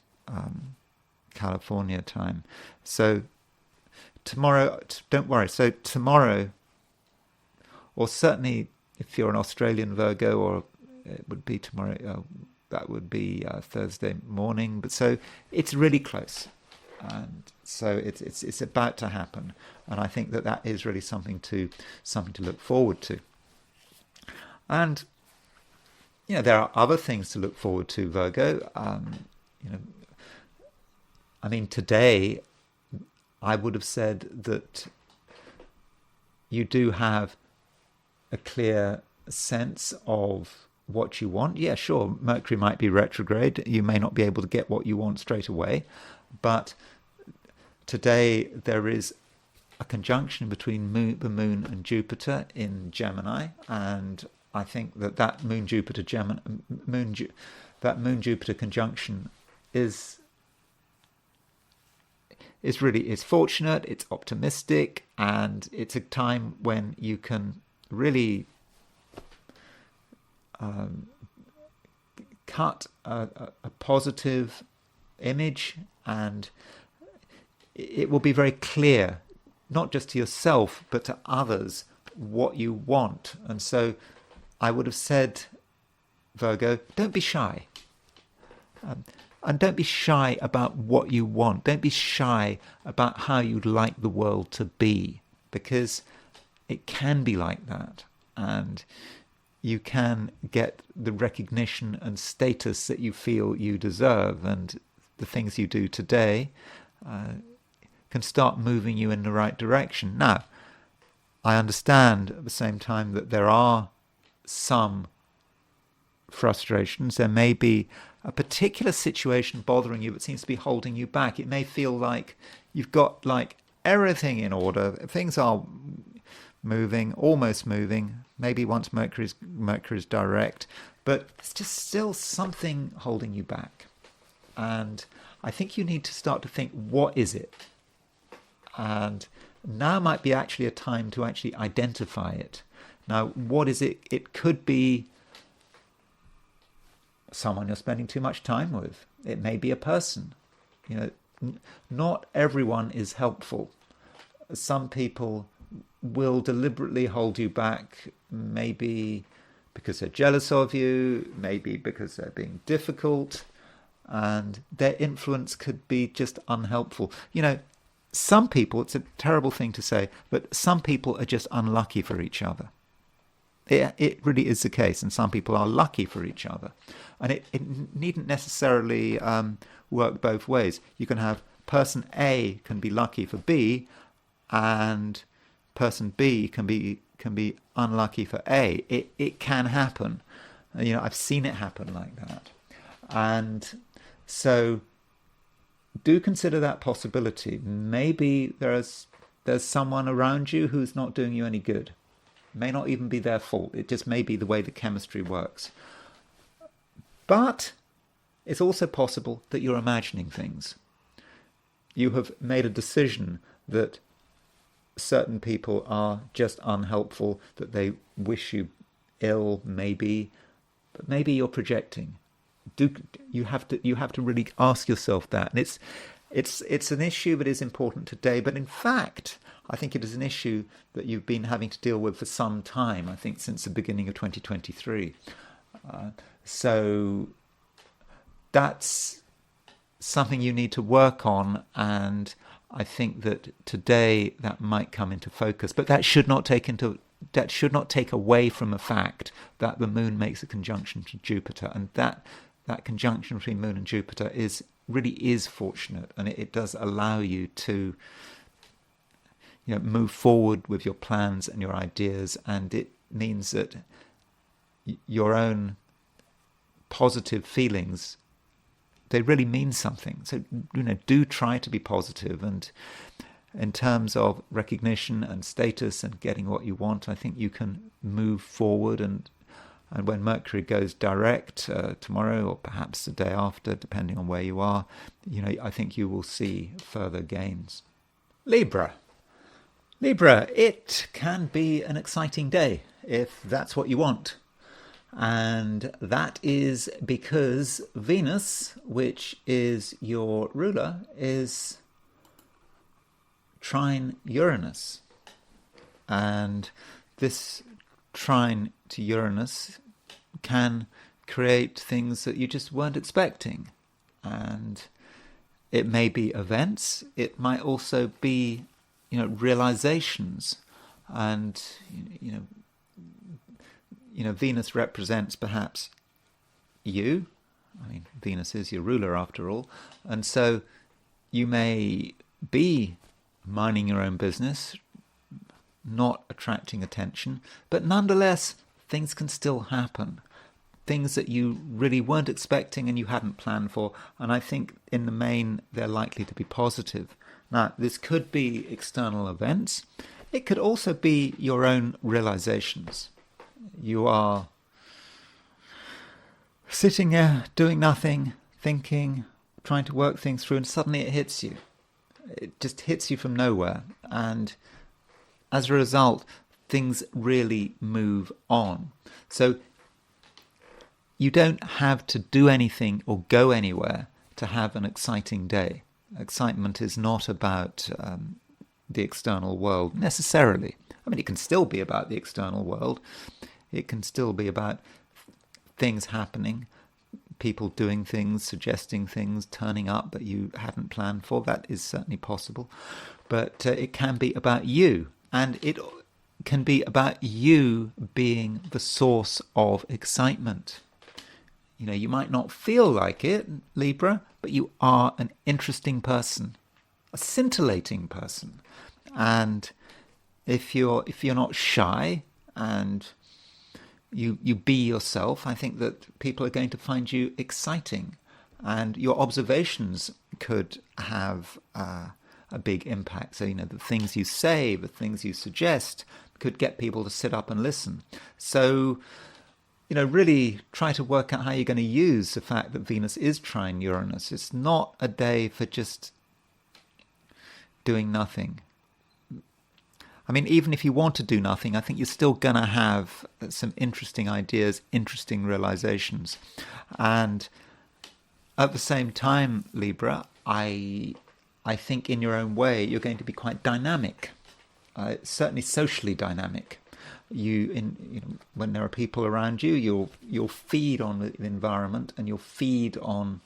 California time. So tomorrow, don't worry. So tomorrow, or certainly if you're an Australian Virgo, or it would be tomorrow, that would be Thursday morning. But so it's really close, and so it's about to happen. And I think that is really something to look forward to. And there are other things to look forward to, Virgo. I mean, today I would have said that you do have a clear sense of what you want. Yeah, sure, Mercury might be retrograde. You may not be able to get what you want straight away. But today there is a conjunction between the Moon and Jupiter in Gemini. And I think that Moon-Jupiter conjunction is fortunate, it's optimistic, and it's a time when you can really cut a positive image, and it will be very clear, not just to yourself, but to others, what you want. And so I would have said, Virgo, don't be shy. And don't be shy about what you want. Don't be shy about how you'd like the world to be, because it can be like that. And you can get the recognition and status that you feel you deserve. And the things you do today can start moving you in the right direction. Now, I understand at the same time that there are some frustrations. There may be a particular situation bothering you that seems to be holding you back. It may feel like you've got like everything in order. Things are moving, almost moving, maybe once Mercury's direct, but it's just still something holding you back. And I think you need to start to think, what is it? And now might be actually a time to actually identify it. Now, what is it? It could be someone you're spending too much time with. It may be a person. Not everyone is helpful. Some people will deliberately hold you back, maybe because they're jealous of you, maybe because they're being difficult, and their influence could be just unhelpful. Some people, it's a terrible thing to say, but some people are just unlucky for each other. It really is the case, and some people are lucky for each other. And it needn't necessarily work both ways. You can have person A can be lucky for B, and person B can be unlucky for A. It can happen. I've seen it happen like that. And so do consider that possibility. Maybe there's someone around you who's not doing you any good. It may not even be their fault. It just may be the way the chemistry works. But it's also possible that you're imagining things. You have made a decision that certain people are just unhelpful, that they wish you ill, maybe, but maybe you're projecting. You have to really ask yourself that. And it's an issue that is important today, but in fact, I think it is an issue that you've been having to deal with for some time, I think since the beginning of 2023. So that's something you need to work on, and I think that today that might come into focus. But that should not take away from the fact that the moon makes a conjunction to Jupiter, and that conjunction between moon and Jupiter really is fortunate, and it does allow you to move forward with your plans and your ideas, and it means that your own positive feelings, they really mean something. So do try to be positive, and in terms of recognition and status and getting what you want, I think you can move forward. And when Mercury goes direct tomorrow, or perhaps the day after, depending on where you are, I think you will see further gains. Libra, it can be an exciting day if that's what you want. And that is because Venus, which is your ruler, is trine Uranus. And this trine to Uranus can create things that you just weren't expecting. And it may be events. It might also be, realizations. And, Venus represents perhaps you. I mean, Venus is your ruler after all. And so you may be minding your own business, not attracting attention, but nonetheless, things can still happen. Things that you really weren't expecting and you hadn't planned for. And I think in the main, they're likely to be positive. Now, this could be external events. It could also be your own realizations. You are sitting there doing nothing, thinking, trying to work things through, and suddenly it hits you. It just hits you from nowhere. And as a result, things really move on. So you don't have to do anything or go anywhere to have an exciting day. Excitement is not about the external world necessarily. I mean, it can still be about the external world. It can still be about things happening, people doing things, suggesting things, turning up that you hadn't planned for. That is certainly possible. But it can be about you, and it can be about you being the source of excitement. You know, you might not feel like it, Libra, but you are an interesting person, a scintillating person. And if you're not shy and you be yourself, I think that people are going to find you exciting, and your observations could have a big impact. So, you know, the things you say, the things you suggest could get people to sit up and listen. So, you know, really try to work out how you're going to use the fact that Venus is trine Uranus. It's not a day for just doing nothing. I mean, even if you want to do nothing, I think you're still going to have some interesting ideas, interesting realizations. And at the same time, Libra, I think in your own way, you're going to be quite dynamic, certainly socially dynamic. When there are people around you, you'll feed on the environment, and you'll feed on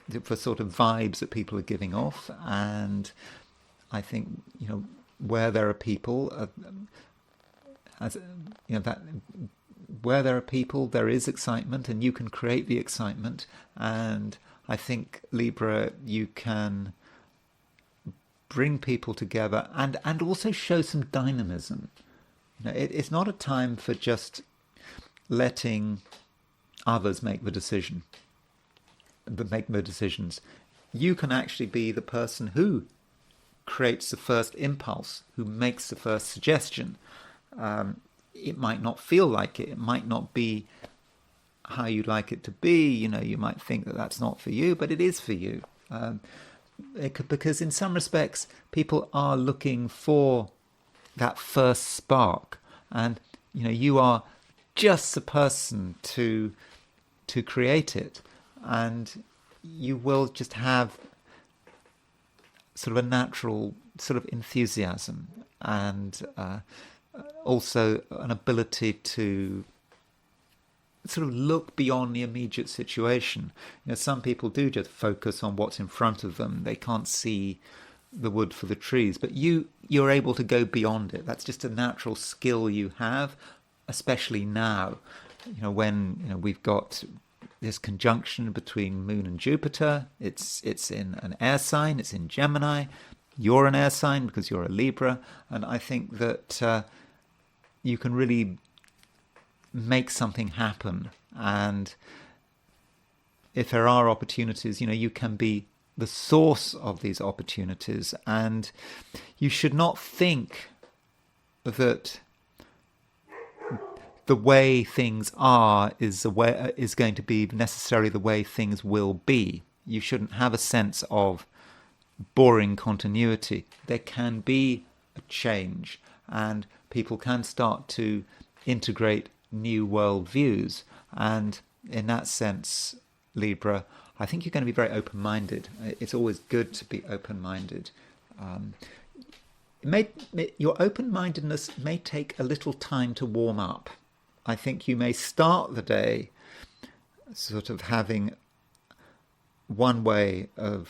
the sort of vibes that people are giving off. And I think, you know, where there are people, where there are people, there is excitement, and you can create the excitement. And I think, Libra, you can bring people together and also show some dynamism. You know, it's not a time for just letting others make the decisions. You can actually be the person who creates the first impulse, who makes the first suggestion. It might not feel like it. It might not be how you'd like it to be. You know, you might think that that's not for you, but it is for you. Because in some respects, people are looking for that first spark, and you know, you are just the person to create it, and you will just have sort of a natural sort of enthusiasm, and also an ability to sort of look beyond the immediate situation. You know, some people do just focus on what's in front of them. They can't see the wood for the trees, but you're able to go beyond it. That's just a natural skill you have, especially now, you know, when, you know, we've got this conjunction between Moon and Jupiter. It's in an air sign, it's in Gemini. You're an air sign because you're a Libra, and I think that you can really make something happen. And if there are opportunities, you know, you can be the source of these opportunities, and you should not think that the way things are is going to be necessarily the way things will be. You shouldn't have a sense of boring continuity. There can be a change, and people can start to integrate new worldviews. And in that sense, Libra, I think you're going to be very open-minded. It's always good to be open-minded. Your open-mindedness may take a little time to warm up. I think you may start the day sort of having one way of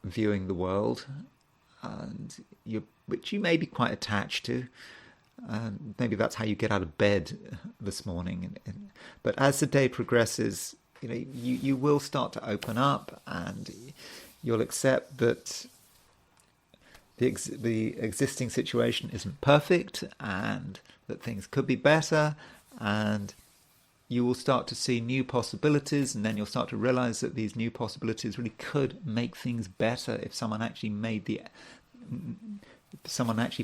viewing the world, which you may be quite attached to. Maybe that's how you get out of bed this morning. But as the day progresses, you know, you will start to open up, and you'll accept that the existing situation isn't perfect, and that things could be better, and you will start to see new possibilities, and then you'll start to realize that these new possibilities really could make things better if someone actually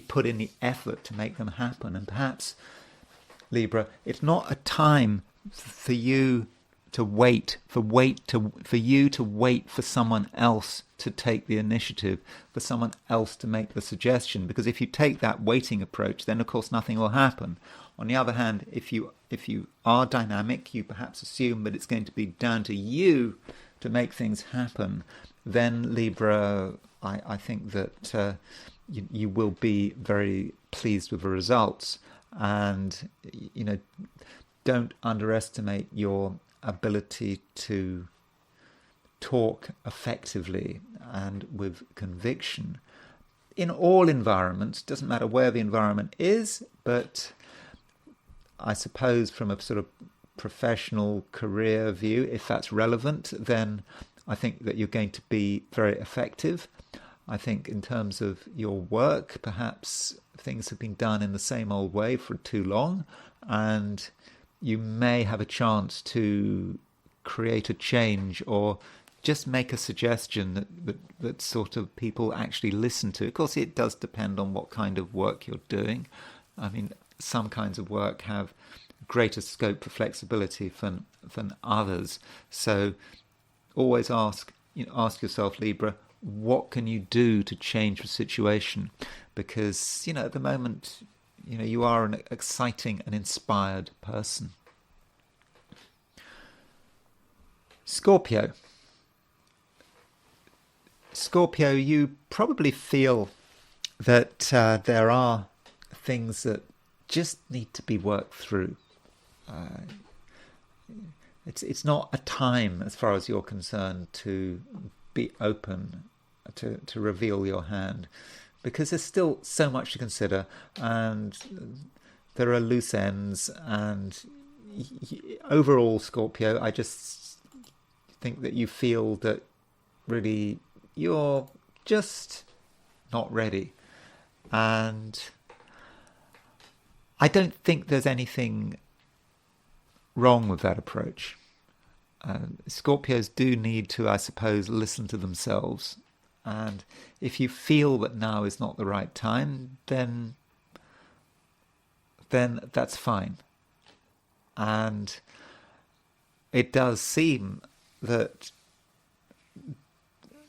put in the effort to make them happen. And perhaps, Libra, it's not a time for you to wait for someone else to take the initiative, for someone else to make the suggestion. Because if you take that waiting approach, then of course nothing will happen. On the other hand, if you are dynamic, you perhaps assume that it's going to be down to you to make things happen. Then, Libra, I think that you will be very pleased with the results. And, you know, don't underestimate your ability to talk effectively and with conviction in all environments. Doesn't matter where the environment is, but I suppose from a sort of professional career view, if that's relevant, then I think that you're going to be very effective. I think in terms of your work, perhaps things have been done in the same old way for too long, and you may have a chance to create a change or just make a suggestion that sort of people actually listen to. Of course, it does depend on what kind of work you're doing. I mean, some kinds of work have greater scope for flexibility than others. So always ask yourself, Libra, what can you do to change the situation? Because, at the moment, you are an exciting and inspired person. Scorpio, you probably feel that there are things that just need to be worked through. It's not a time, as far as you're concerned, to be open, to reveal your hand, because there's still so much to consider, and there are loose ends. And overall, Scorpio, I just think that you feel that really you're just not ready. And I don't think there's anything wrong with that approach. Scorpios do need to, I suppose, listen to themselves. And if you feel that now is not the right time, then that's fine. And it does seem that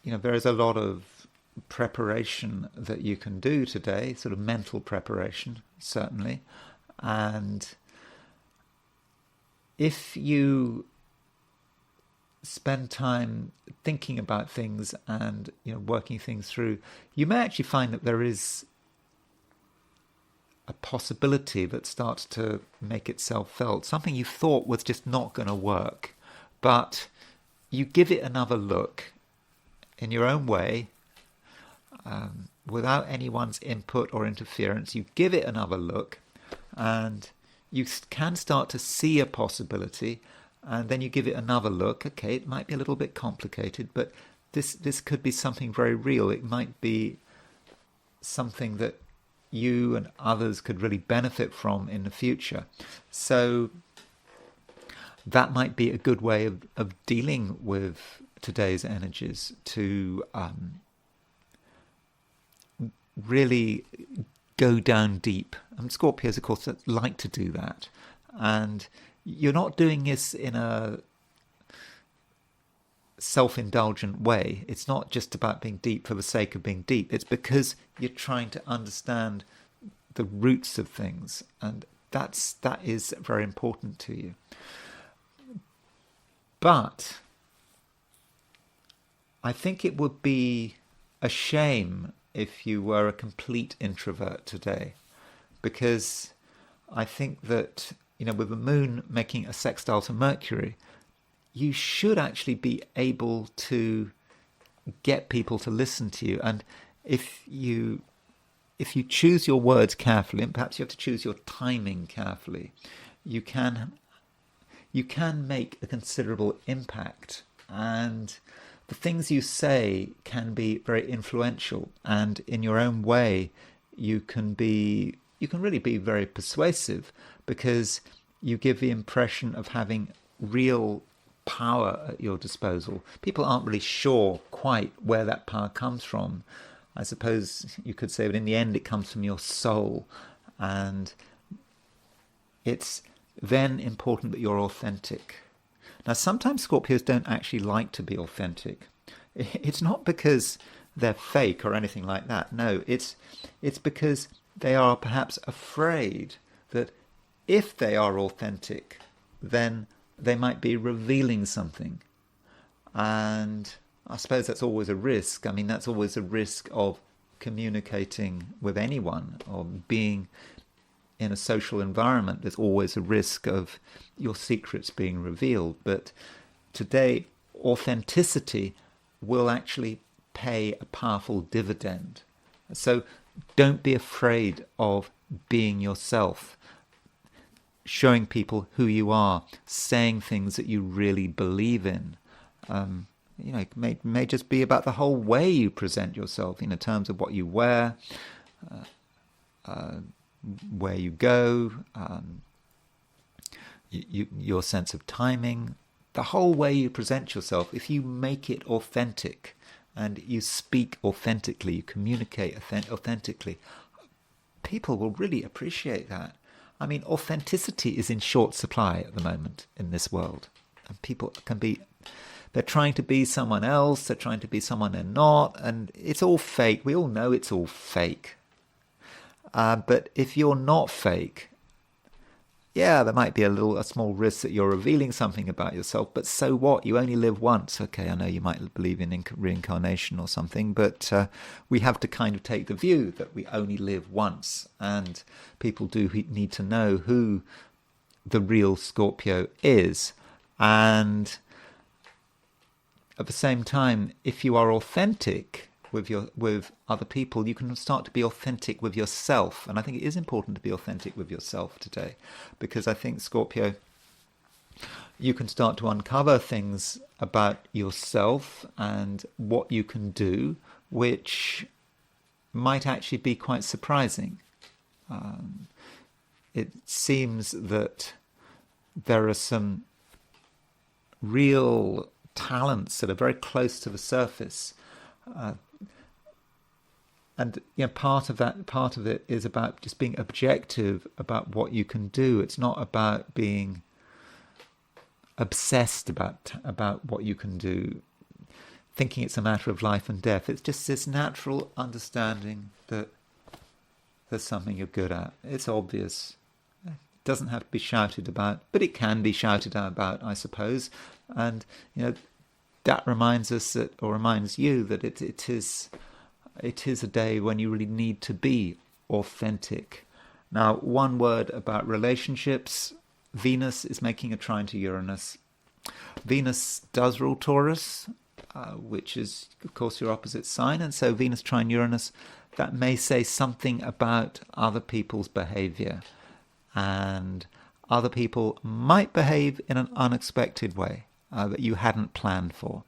there is a lot of preparation that you can do today, sort of mental preparation, certainly. And if you spend time thinking about things and working things through, you may actually find that there is a possibility that starts to make itself felt. Something you thought was just not going to work, but you give it another look in your own way, without anyone's input or interference. You give it another look, and you can start to see a possibility, and then you give it another look. Okay, it might be a little bit complicated, but this could be something very real. It might be something that you and others could really benefit from in the future. So that might be a good way of dealing with today's energies, to really go down deep. And Scorpios, of course, like to do that. And you're not doing this in a self-indulgent way. It's not just about being deep for the sake of being deep. It's because you're trying to understand the roots of things, and that is very important to you. But I think it would be a shame if you were a complete introvert today, because I think that, with the moon making a sextile to Mercury, you should actually be able to get people to listen to you. And if you choose your words carefully, and perhaps you have to choose your timing carefully, you can make a considerable impact. And the things you say can be very influential, and in your own way you can really be very persuasive, because you give the impression of having real power at your disposal. People aren't really sure quite where that power comes from. I suppose you could say that in the end it comes from your soul, and it's then important that you're authentic. Now, sometimes Scorpios don't actually like to be authentic. It's not because they're fake or anything like that. No, it's because they are perhaps afraid that if they are authentic, then they might be revealing something. And I suppose that's always a risk. I mean, that's always a risk of communicating with anyone, or being in a social environment, there's always a risk of your secrets being revealed. But today, authenticity will actually pay a powerful dividend. So don't be afraid of being yourself, showing people who you are, saying things that you really believe in. It may just be about the whole way you present yourself, in terms of what you wear, where you go, your sense of timing, the whole way you present yourself. If you make it authentic and you speak authentically, you communicate authentically, people will really appreciate that. I mean, authenticity is in short supply at the moment in this world. And people they're trying to be someone else, they're trying to be someone they're not, and it's all fake. We all know it's all fake. But if you're not fake, yeah, there might be a small risk that you're revealing something about yourself, but so what? You only live once. Okay, I know you might believe in reincarnation or something, but we have to kind of take the view that we only live once, and people do need to know who the real Scorpio is. And at the same time, if you are authentic with other people, you can start to be authentic with yourself. And I think it is important to be authentic with yourself today, because I think, Scorpio, you can start to uncover things about yourself and what you can do, which might actually be quite surprising. It seems that there are some real talents that are very close to the surface. And part of it is about just being objective about what you can do. It's not about being obsessed about what you can do, thinking it's a matter of life and death. It's just this natural understanding that there's something you're good at. It's obvious. It doesn't have to be shouted about, but it can be shouted about, I suppose. And that reminds you that it is a day when you really need to be authentic. Now, one word about relationships. Venus is making a trine to Uranus. Venus does rule Taurus, which is, of course, your opposite sign. And so Venus trine Uranus, that may say something about other people's behavior. And other people might behave in an unexpected way that you hadn't planned for.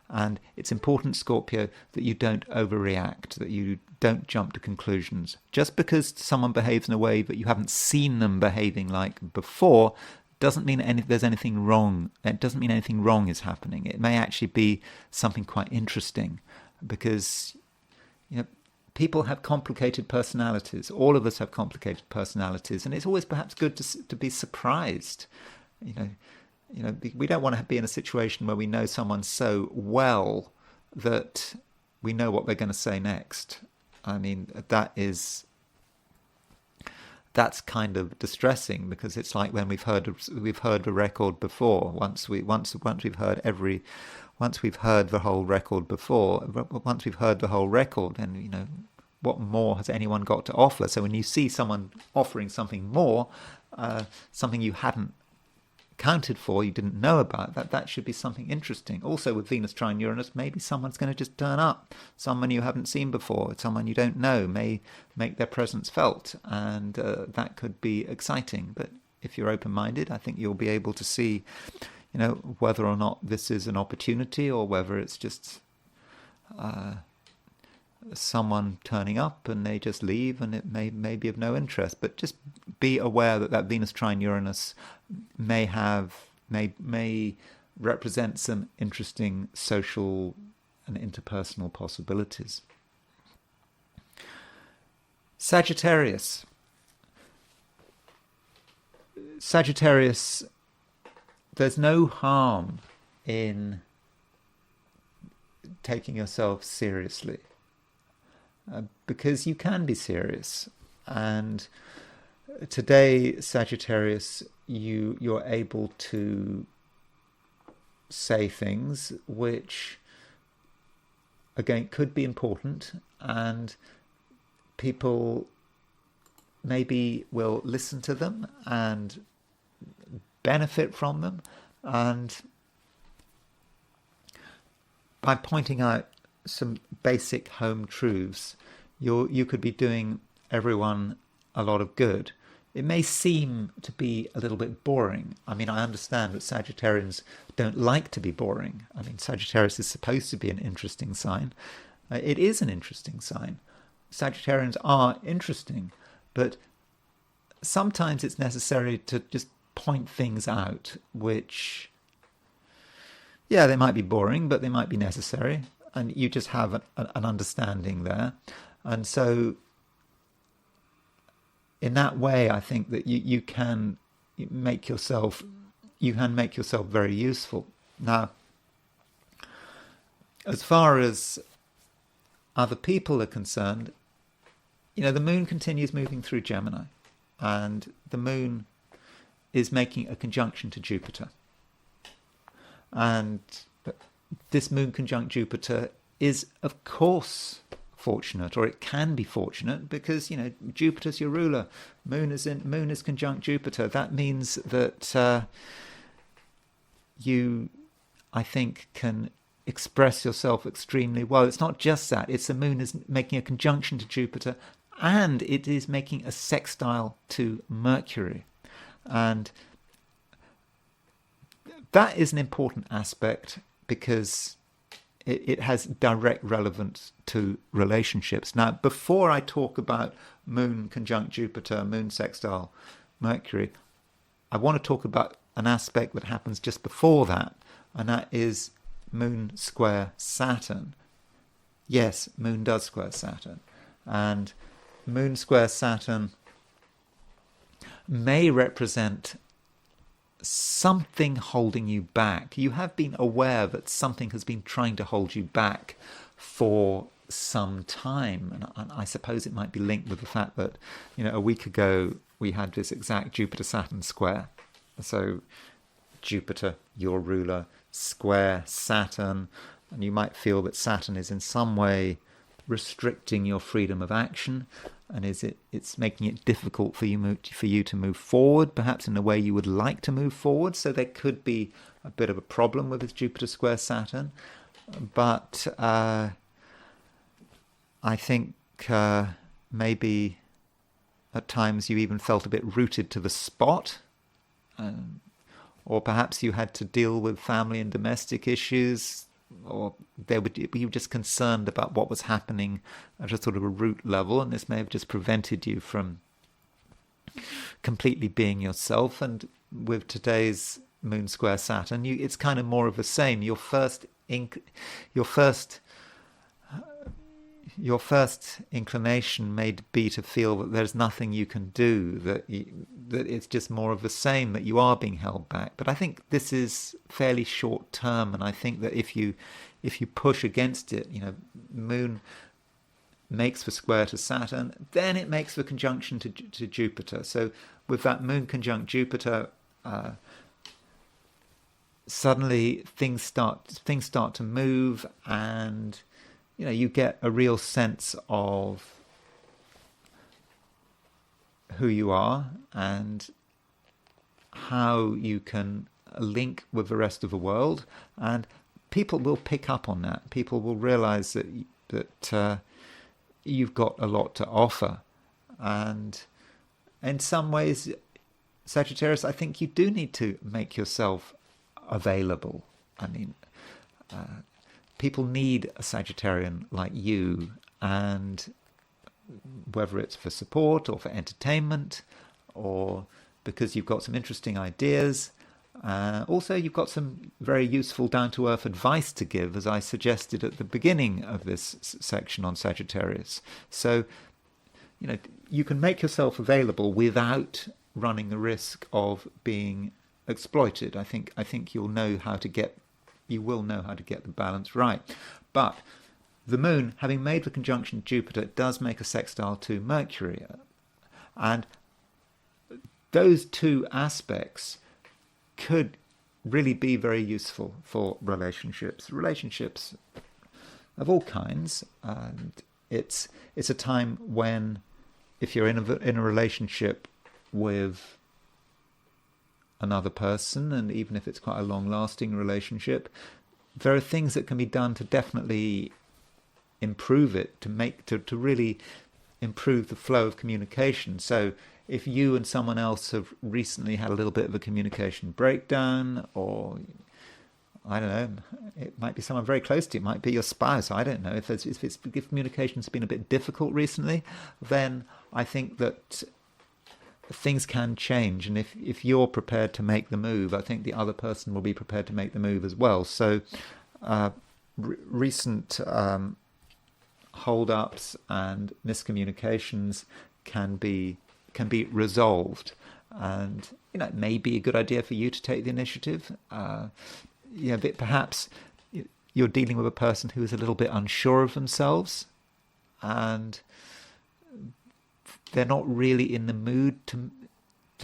And it's important, Scorpio, that you don't overreact, that you don't jump to conclusions. Just because someone behaves in a way that you haven't seen them behaving like before doesn't mean there's anything wrong. It doesn't mean anything wrong is happening. It may actually be something quite interesting, because people have complicated personalities. All of us have complicated personalities, and it's always perhaps good to be surprised. We don't want to be in a situation where we know someone so well that we know what they're going to say next. I mean, that's kind of distressing, because it's like when we've heard the record before. Once we've heard the whole record before. Once we've heard the whole record, and what more has anyone got to offer? So when you see someone offering something more, something you hadn't counted for, you didn't know about, that should be something interesting. Also, with Venus trine Uranus, maybe someone's going to just turn up, someone you haven't seen before, someone you don't know may make their presence felt, and that could be exciting. But if you're open-minded, I think you'll be able to see whether or not this is an opportunity, or whether it's just someone turning up and they just leave and it may be of no interest. But just be aware that Venus trine Uranus may represent some interesting social and interpersonal possibilities. Sagittarius, there's no harm in taking yourself seriously, because you can be serious. And today, Sagittarius, you're able to say things which, again, could be important, and people maybe will listen to them and benefit from them, and by pointing out some basic home truths, you could be doing everyone a lot of good. It may seem to be a little bit boring. I mean, I understand that Sagittarians don't like to be boring. I mean, Sagittarius is supposed to be an interesting sign. It is an interesting sign. Sagittarians are interesting, but sometimes it's necessary to just point things out, which, yeah, they might be boring, but they might be necessary, and you just have an understanding there. And so in that way, I think that you can make yourself very useful. Now, as far as other people are concerned, the moon continues moving through Gemini, and the moon is making a conjunction to Jupiter. And this moon conjunct Jupiter is, of course, fortunate, or it can be fortunate, because Jupiter's your ruler. Moon is conjunct Jupiter. That means that you, I think, can express yourself extremely well. It's not just that; it's the moon is making a conjunction to Jupiter, and it is making a sextile to Mercury, and that is an important aspect because it has direct relevance to relationships. Now, before I talk about moon conjunct Jupiter, moon sextile Mercury, I want to talk about an aspect that happens just before that, and that is moon square Saturn. Yes, moon does square Saturn, and moon square Saturn may represent something holding you back. You have been aware that something has been trying to hold you back for some time, and I suppose it might be linked with the fact that a week ago we had this exact Jupiter-Saturn square. So Jupiter, your ruler, square Saturn, and you might feel that Saturn is in some way restricting your freedom of action, and it's making it difficult for you to move forward, perhaps in the way you would like to move forward. So there could be a bit of a problem with this Jupiter square Saturn. But I think maybe at times you even felt a bit rooted to the spot, or perhaps you had to deal with family and domestic issues, or you were just concerned about what was happening at a sort of a root level, and this may have just prevented you from completely being yourself. And with today's moon square Saturn, it's kind of more of the same. Your first inclination may be to feel that there's nothing you can do, that it's just more of the same, that you are being held back. But I think this is fairly short term, and I think that if you push against it, moon makes the square to Saturn, then it makes the conjunction to Jupiter. So with that moon conjunct Jupiter, suddenly things start to move, and you get a real sense of who you are and how you can link with the rest of the world, and people will pick up on that. People will realize that you've got a lot to offer, and in some ways, Sagittarius, I think you do need to make yourself available. I mean, people need a Sagittarian like you, and whether it's for support or for entertainment, or because you've got some interesting ideas. Also, you've got some very useful down-to-earth advice to give, as I suggested at the beginning of this section on Sagittarius. So, you can make yourself available without running the risk of being exploited. I think you will know how to get the balance right. But the moon, having made the conjunction Jupiter, does make a sextile to Mercury, and those two aspects could really be very useful for relationships of all kinds. And it's a time when if you're in a relationship with another person, and even if it's quite a long-lasting relationship, there are things that can be done to definitely improve it, to really improve the flow of communication. So if you and someone else have recently had a little bit of a communication breakdown, or I don't know, it might be someone very close to you, it might be your spouse, I don't know, if communication's been a bit difficult recently, then I think that things can change, and if you're prepared to make the move, I think the other person will be prepared to make the move as well. So recent hold-ups and miscommunications can be resolved, and it may be a good idea for you to take the initiative. But perhaps you're dealing with a person who is a little bit unsure of themselves, and they're not really in the mood to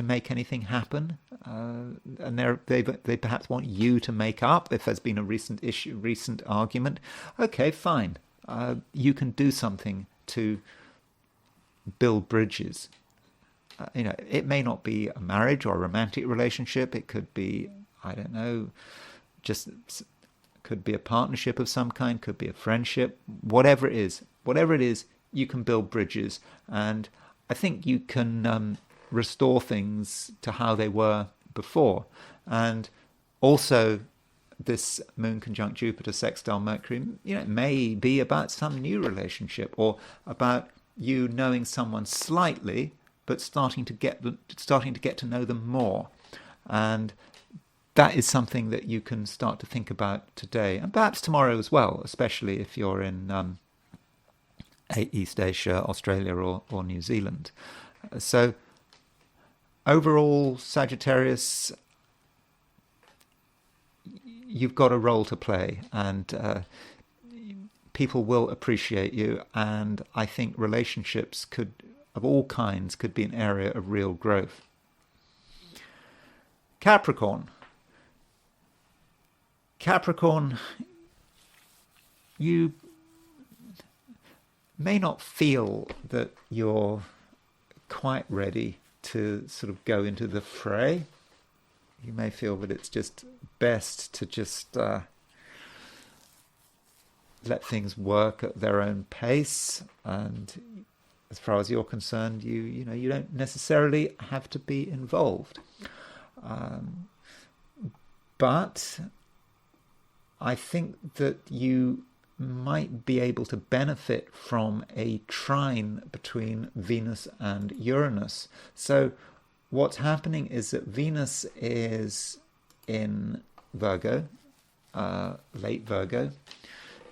make anything happen, and they perhaps want you to make up if there's been a recent argument. Okay, fine. You can do something to build bridges. It may not be a marriage or a romantic relationship. It could be, I don't know, could be a partnership of some kind, could be a friendship, whatever it is, you can build bridges. And I think you can restore things to how they were before. And also, this Moon conjunct Jupiter sextile Mercury, it may be about some new relationship, or about you knowing someone slightly, but starting to get to know them more. And that is something that you can start to think about today, and perhaps tomorrow as well, especially if you're in East Asia, Australia, or New Zealand. So overall, Sagittarius, you've got a role to play, and people will appreciate you, and I think relationships of all kinds could be an area of real growth. Capricorn, you may not feel that you're quite ready to sort of go into the fray. You may feel that it's just best to just let things work at their own pace, and as far as you're concerned, you don't necessarily have to be involved. But I think that you might be able to benefit from a trine between Venus and Uranus. So what's happening is that Venus is in Virgo, late Virgo,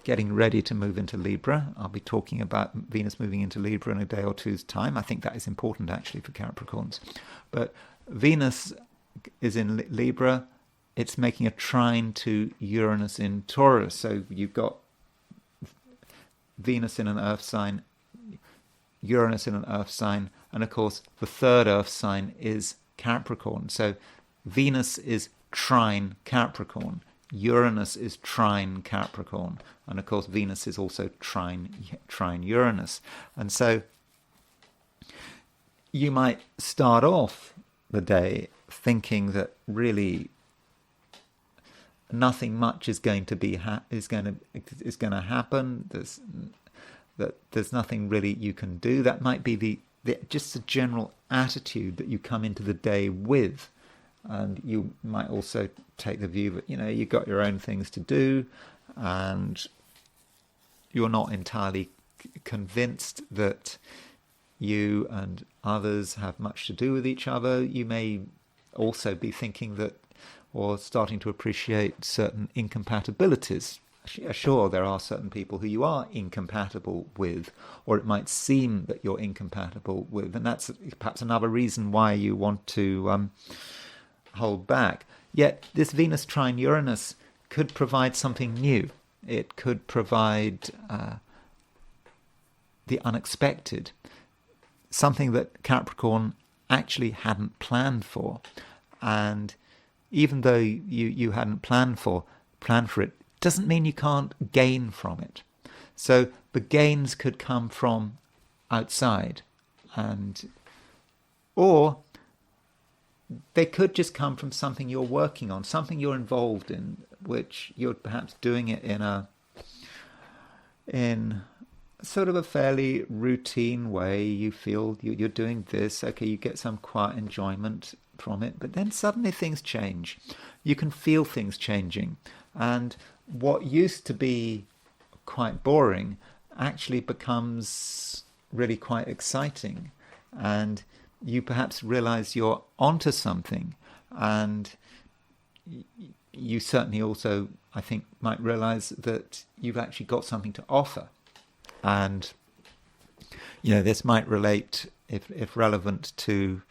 getting ready to move into Libra. I'll be talking about Venus moving into Libra in a day or two's time. I think that is important actually for Capricorns. But Venus is in Libra. It's making a trine to Uranus in Taurus. So you've got Venus in an earth sign, Uranus in an earth sign, and of course the third earth sign is Capricorn. So Venus is trine Capricorn, Uranus is trine Capricorn, and of course Venus is also trine Uranus. And so you might start off the day thinking that really nothing much is going to happen. There's nothing really you can do. That might be just the general attitude that you come into the day with, and you might also take the view that you've got your own things to do, and you're not entirely convinced that you and others have much to do with each other. You may also be thinking that, or starting to appreciate certain incompatibilities. Sure, there are certain people who you are incompatible with, or it might seem that you're incompatible with, and that's perhaps another reason why you want to hold back. Yet this Venus trine Uranus could provide something new. It could provide the unexpected, something that Capricorn actually hadn't planned for. And even though you hadn't planned for it, doesn't mean you can't gain from it. So the gains could come from outside, and or they could just come from something you're working on, something you're involved in, which you're perhaps doing it in sort of a fairly routine way. You feel you're doing this, okay, you get some quiet enjoyment from it, but then suddenly things change. You can feel things changing, and what used to be quite boring actually becomes really quite exciting, and you perhaps realize you're onto something, and you certainly also, I think, might realize that you've actually got something to offer. And this might relate, if relevant, to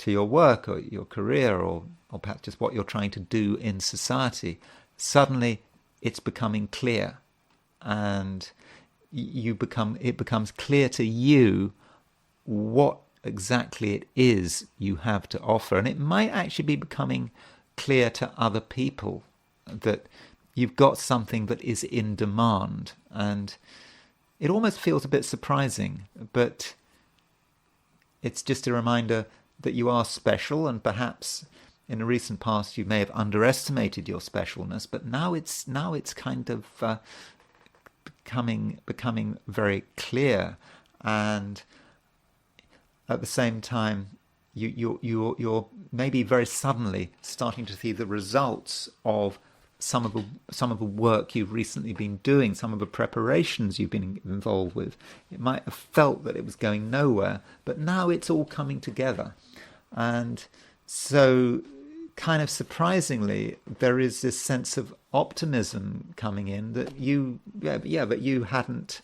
your work or your career, or perhaps just what you're trying to do in society. Suddenly it's becoming clear, and it becomes clear to you what exactly it is you have to offer. And it might actually be becoming clear to other people that you've got something that is in demand. And it almost feels a bit surprising, but it's just a reminder that you are special, and perhaps in the recent past you may have underestimated your specialness, but now it's kind of becoming very clear. And at the same time, you're maybe very suddenly starting to see the results of some of the work you've recently been doing, some of the preparations you've been involved with. It might have felt that it was going nowhere, but now it's all coming together. And so, kind of surprisingly, there is this sense of optimism coming in that you hadn't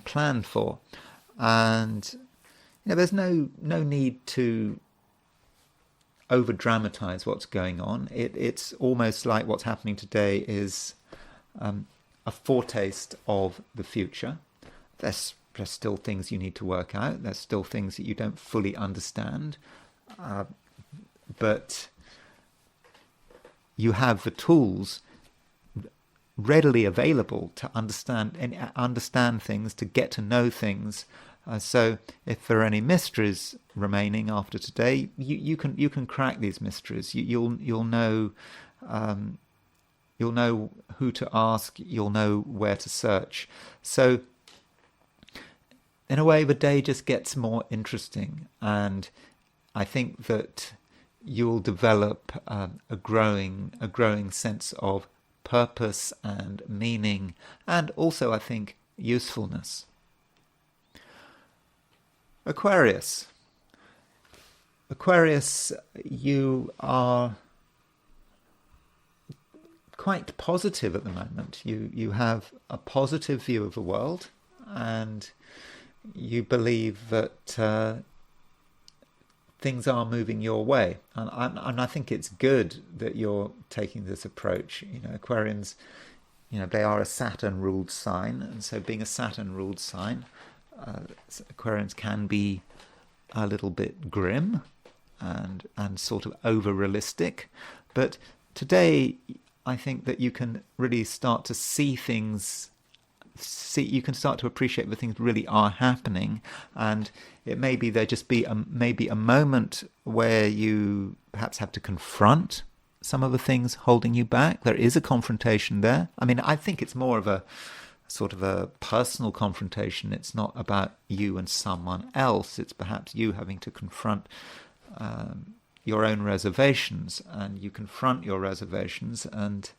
planned for. And there's no need to over dramatize what's going on. It's almost like what's happening today is a foretaste of the future. There's still things you need to work out. There's still things that you don't fully understand, but you have the tools readily available to understand things, to get to know things. So if there are any mysteries remaining after today, you can crack these mysteries. You'll know who to ask. You'll know where to search. So in a way, the day just gets more interesting, and I think that you'll develop a growing sense of purpose and meaning, and also, I think, usefulness. Aquarius, you are quite positive at the moment. You have a positive view of the world, and you believe that things are moving your way. And I think it's good that you're taking this approach. Aquarians, they are a Saturn-ruled sign, and so being a Saturn-ruled sign, Aquarians can be a little bit grim and sort of over-realistic. But today, I think that you can really start to see things. You can start to appreciate the things really are happening, and it may be there just be maybe a moment where you perhaps have to confront some of the things holding you back. There is a confrontation there. I mean, I think it's more of a sort of a personal confrontation. It's not about you and someone else. It's perhaps you having to confront your own reservations, and you confront your reservations and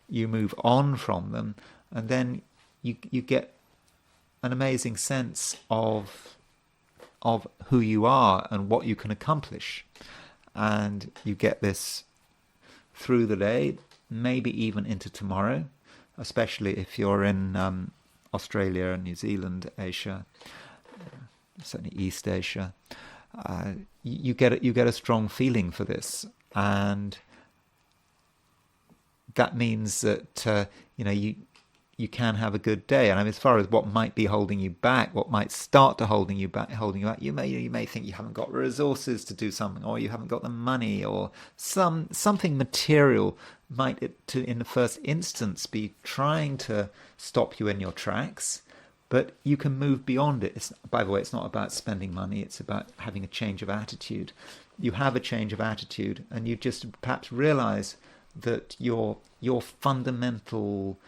you move on from them, and then you get an amazing sense of who you are and what you can accomplish. And you get this through the day, maybe even into tomorrow, especially if you're in Australia, New Zealand, Asia, certainly East Asia. You get a strong feeling for this, and that means that you can have a good day. And I mean, as far as what might be holding you back, what might start to holding you back, you may think you haven't got the resources to do something, or you haven't got the money, or something material might, in the first instance, be trying to stop you in your tracks. But you can move beyond it. By the way, it's not about spending money, it's about having a change of attitude. You have a change of attitude, and you just perhaps realize that your fundamental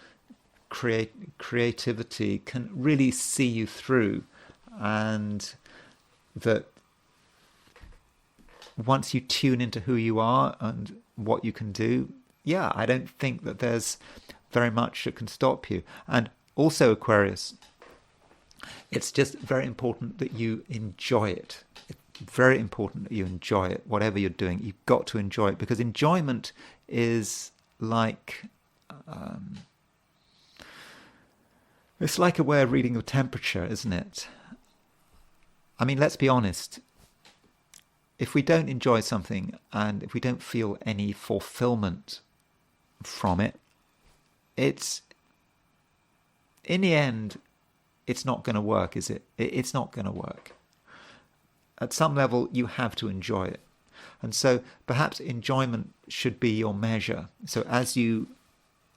creativity can really see you through, and that once you tune into who you are and what you can do, yeah, I don't think that there's very much that can stop you. And also, Aquarius, it's just very important that you enjoy it. It's very important that you enjoy it, whatever you're doing. You've got to enjoy it, because enjoyment is like it's like a way of reading your temperature, isn't it? I mean, let's be honest. If we don't enjoy something and if we don't feel any fulfillment from it, it's, in the end, it's not going to work, is it? It's not going to work. At some level, you have to enjoy it. And so perhaps enjoyment should be your measure. So as you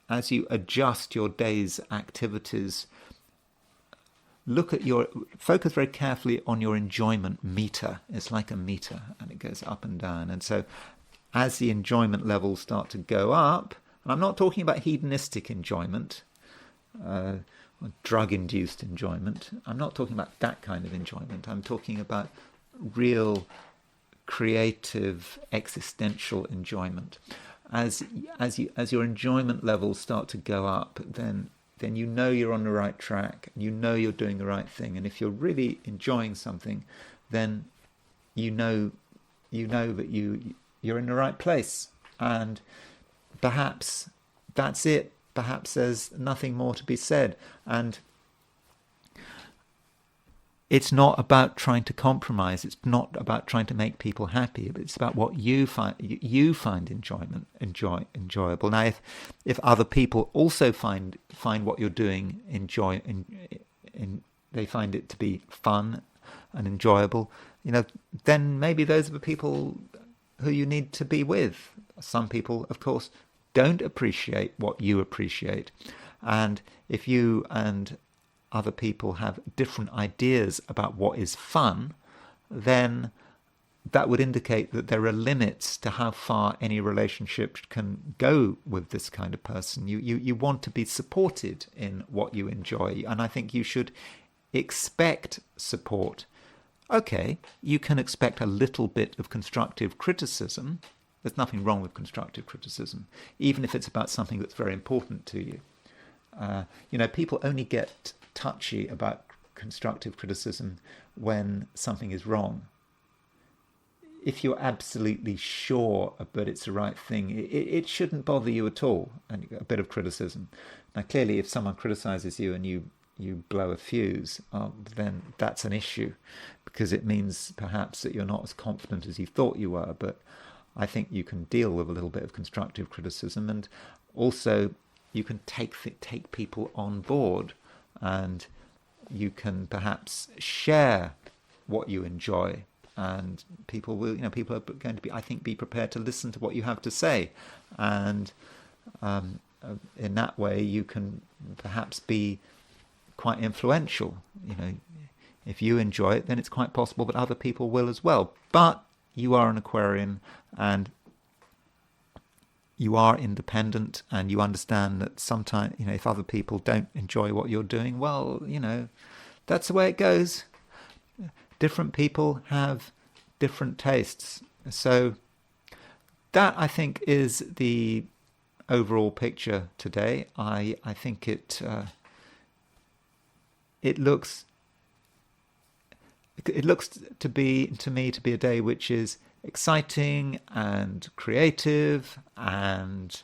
adjust your day's activities, focus very carefully on your enjoyment meter. It's like a meter, and it goes up and down. And so as the enjoyment levels start to go up, and I'm not talking about hedonistic enjoyment, drug-induced enjoyment. I'm not talking about that kind of enjoyment. I'm talking about real creative existential enjoyment. As your enjoyment levels start to go up, then you know you're on the right track, you know you're doing the right thing. And if you're really enjoying something, then you know that you're in the right place. And perhaps that's it. Perhaps there's nothing more to be said. And it's not about trying to compromise. It's not about trying to make people happy. But it's about what you find enjoyable. Now, if other people also find what you're doing they find it to be fun and enjoyable, then maybe those are the people who you need to be with. Some people, of course, don't appreciate what you appreciate, and if you and other people have different ideas about what is fun, then that would indicate that there are limits to how far any relationship can go with this kind of person. You want to be supported in what you enjoy, and I think you should expect support. Okay, you can expect a little bit of constructive criticism. There's nothing wrong with constructive criticism, even if it's about something that's very important to you. People only get touchy about constructive criticism when something is wrong. If you're absolutely sure that it's the right thing, it shouldn't bother you at all, and a bit of criticism. Now, clearly, if someone criticizes you and you blow a fuse, then that's an issue, because it means perhaps that you're not as confident as you thought you were. But I think you can deal with a little bit of constructive criticism, and also you can take people on board, and you can perhaps share what you enjoy, and people are going to be, I think, be prepared to listen to what you have to say, and in that way you can perhaps be quite influential. If you enjoy it, then it's quite possible that other people will as well. But you are an Aquarian, and you are independent, and you understand that sometimes, if other people don't enjoy what you're doing, well, that's the way it goes. Different people have different tastes. So that, I think, is the overall picture today. I think it looks to me to be a day which is exciting and creative, and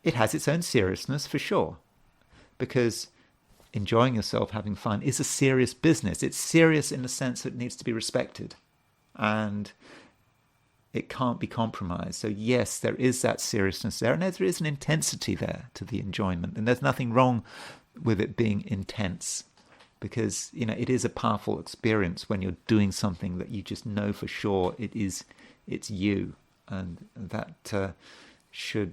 it has its own seriousness for sure, because enjoying yourself, having fun, is a serious business. It's serious in the sense that it needs to be respected, and it can't be compromised. So yes, there is that seriousness there, and there is an intensity there to the enjoyment, and there's nothing wrong with it being intense, because it is a powerful experience when you're doing something that you just know for sure it's you, and that should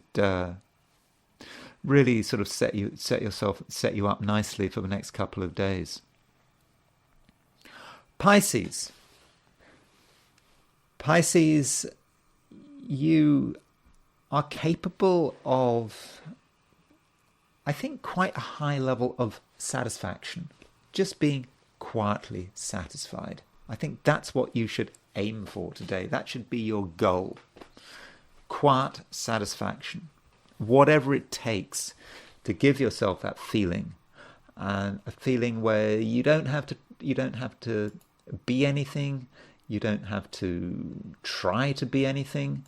really sort of set you up nicely for the next couple of days. Pisces, you are capable of, I think, quite a high level of satisfaction, just being quietly satisfied. I think that's what you should aim for today. That should be your goal. Quiet satisfaction, whatever it takes to give yourself that feeling, and a feeling where you don't have to be anything, you don't have to try to be anything,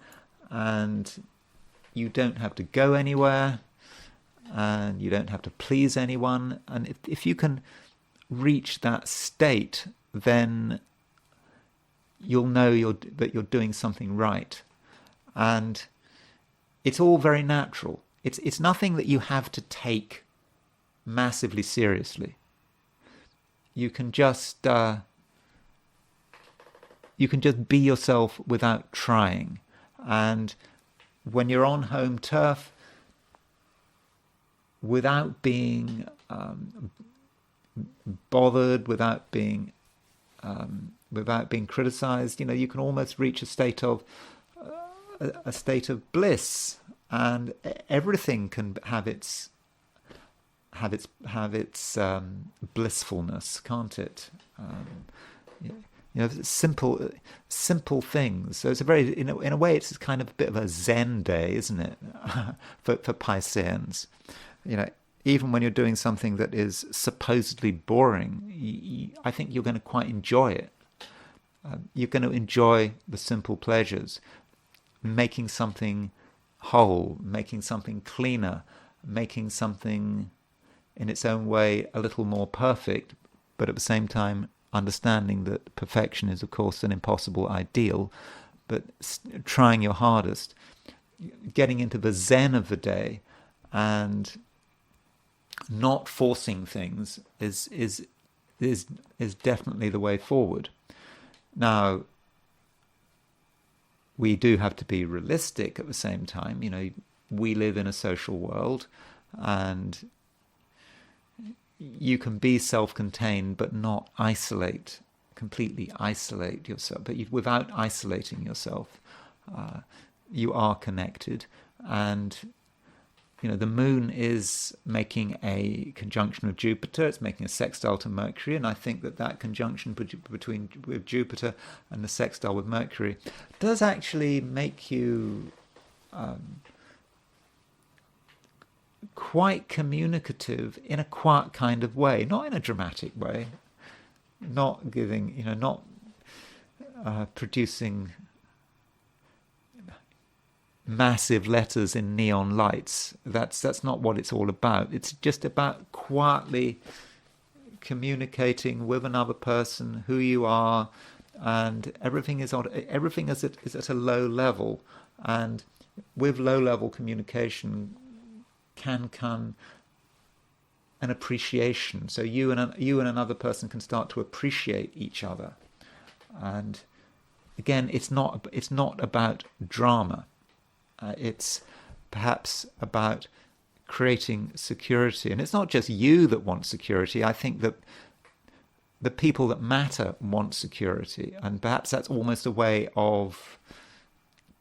and you don't have to go anywhere, and you don't have to please anyone. And if you can reach that state, then you'll know that you're doing something right. And it's all very natural. It's nothing that you have to take massively seriously. You can just be yourself without trying. And when you're on home turf, without being bothered, without being criticized, you can almost reach a state of bliss, and everything can have its blissfulness, can't it? Simple things. So it's a very, in a way, it's kind of a bit of a Zen day, isn't it? for Pisceans, even when you're doing something that is supposedly boring, I think you're going to quite enjoy it. You're going to enjoy the simple pleasures, making something whole, making something cleaner, making something in its own way a little more perfect, but at the same time understanding that perfection is, of course, an impossible ideal, but trying your hardest, getting into the zen of the day, and not forcing things is definitely the way forward. Now, we do have to be realistic at the same time. We live in a social world, and you can be self-contained but not completely isolate yourself. But without isolating yourself, you are connected. And the moon is making a conjunction with Jupiter. It's making a sextile to Mercury, and I think that conjunction with Jupiter and the sextile with Mercury does actually make you quite communicative in a quiet kind of way, not in a dramatic way, not giving, not producing massive letters in neon lights. That's not what it's all about. It's just about quietly communicating with another person who you are, and everything is at a low level. And with low level communication can come an appreciation. So you and another person can start to appreciate each other. And again, it's not about drama. It's perhaps about creating security. And it's not just you that want security. I think that the people that matter want security. And perhaps that's almost a way of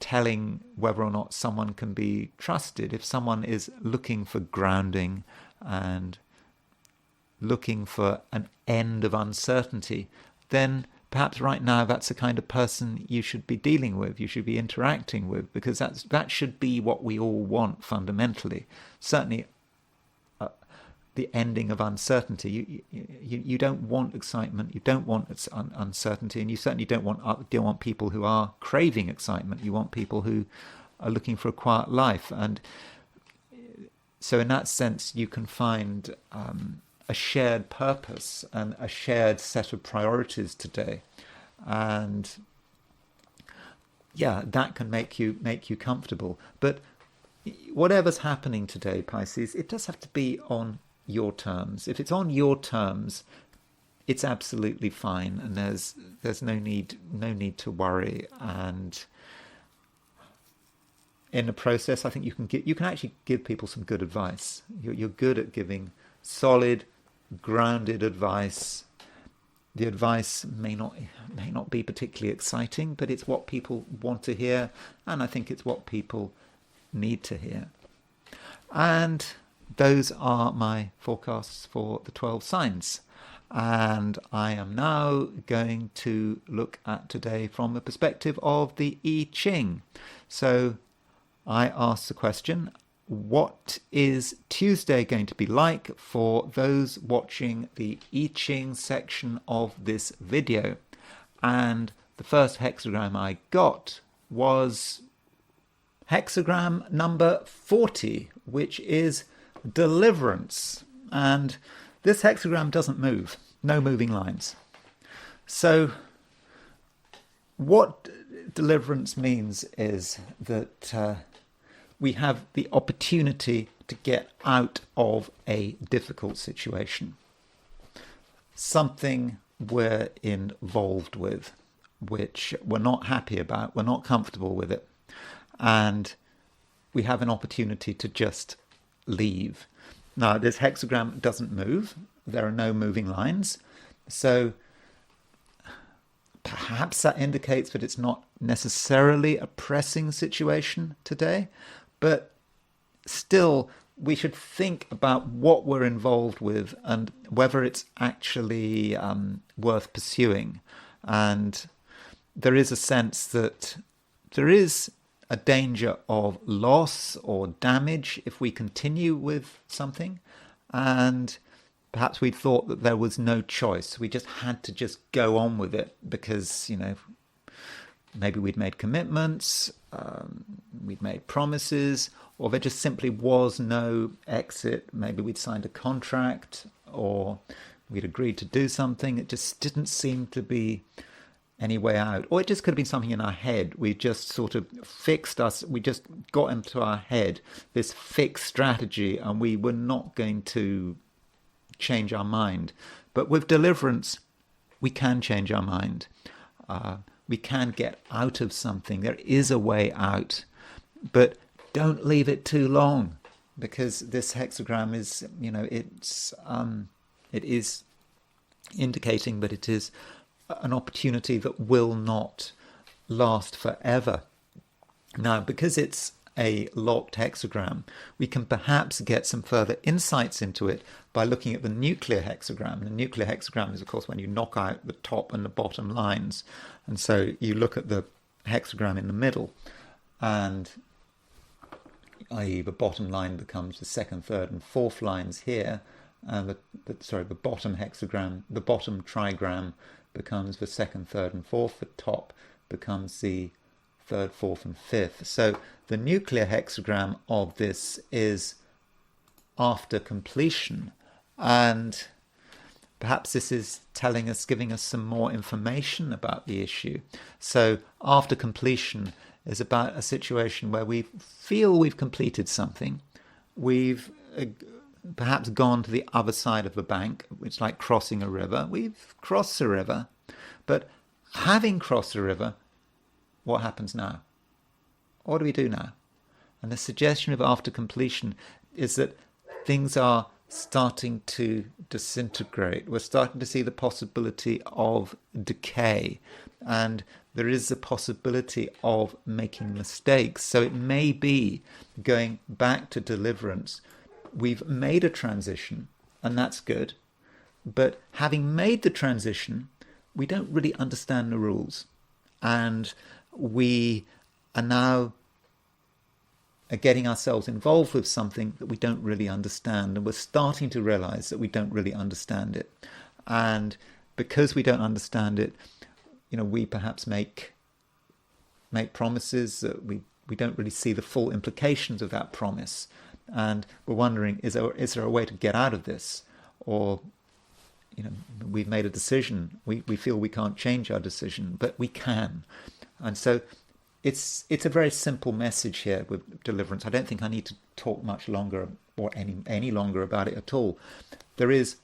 telling whether or not someone can be trusted. If someone is looking for grounding and looking for an end of uncertainty, then perhaps right now that's the kind of person you should be dealing with, you should be interacting with, because that should be what we all want fundamentally. Certainly the ending of uncertainty. You don't want excitement, you don't want uncertainty, and you certainly don't want people who are craving excitement. You want people who are looking for a quiet life. And so in that sense you can find a shared purpose and a shared set of priorities today, and that can make you comfortable. But whatever's happening today, Pisces, it does have to be on your terms. If it's on your terms, it's absolutely fine, and there's no need to worry. And in the process, I think you can actually give people some good advice. You're good at giving solid, grounded advice. The advice may not be particularly exciting, but it's what people want to hear, and I think it's what people need to hear. And those are my forecasts for the 12 signs. And I am now going to look at today from the perspective of the I Ching. So I asked the question, what is Tuesday going to be like for those watching the I Ching section of this video? And the first hexagram I got was hexagram number 40, which is deliverance. And this hexagram doesn't move, no moving lines. So what deliverance means is that we have the opportunity to get out of a difficult situation. Something we're involved with, which we're not happy about, we're not comfortable with it. And we have an opportunity to just leave. Now, this hexagram doesn't move. There are no moving lines. So perhaps that indicates that it's not necessarily a pressing situation today. But still, we should think about what we're involved with and whether it's actually worth pursuing. And there is a sense that there is a danger of loss or damage if we continue with something. And perhaps we thought that there was no choice. We just had to just go on with it because, maybe we'd made commitments, we'd made promises, or there just simply was no exit. Maybe we'd signed a contract or we'd agreed to do something. It just didn't seem to be any way out. Or it just could have been something in our head. We just sort of we just got into our head this fixed strategy and we were not going to change our mind. But with deliverance, we can change our mind. We can get out of something. There is a way out, but don't leave it too long, because this hexagram is, it is indicating that it is an opportunity that will not last forever. Now, because it's a locked hexagram, we can perhaps get some further insights into it by looking at the nuclear hexagram. And the nuclear hexagram is, of course, when you knock out the top and the bottom lines. And so you look at the hexagram in the middle, and i.e. the bottom line becomes the second, third and fourth lines here, and the bottom hexagram, the bottom trigram becomes the second, third and fourth, the top becomes the third, fourth and fifth. So the nuclear hexagram of this is after completion, and perhaps this is giving us some more information about the issue. So after completion is about a situation where we feel we've completed something. We've perhaps gone to the other side of the bank. It's like crossing a river. We've crossed the river, but having crossed the river, what happens now? What do we do now? And the suggestion of after completion is that things are starting to disintegrate. We're starting to see the possibility of decay, and there is the possibility of making mistakes. So it may be going back to deliverance. We've made a transition, and that's good. But having made the transition, we don't really understand the rules. And we are now getting ourselves involved with something that we don't really understand. And we're starting to realize that we don't really understand it. And because we don't understand it, we perhaps make promises that we don't really see the full implications of that promise. And we're wondering, is there a way to get out of this? Or, we've made a decision. We feel we can't change our decision, but we can. And so it's a very simple message here with deliverance. I don't think I need to talk much longer or any longer about it at all. There is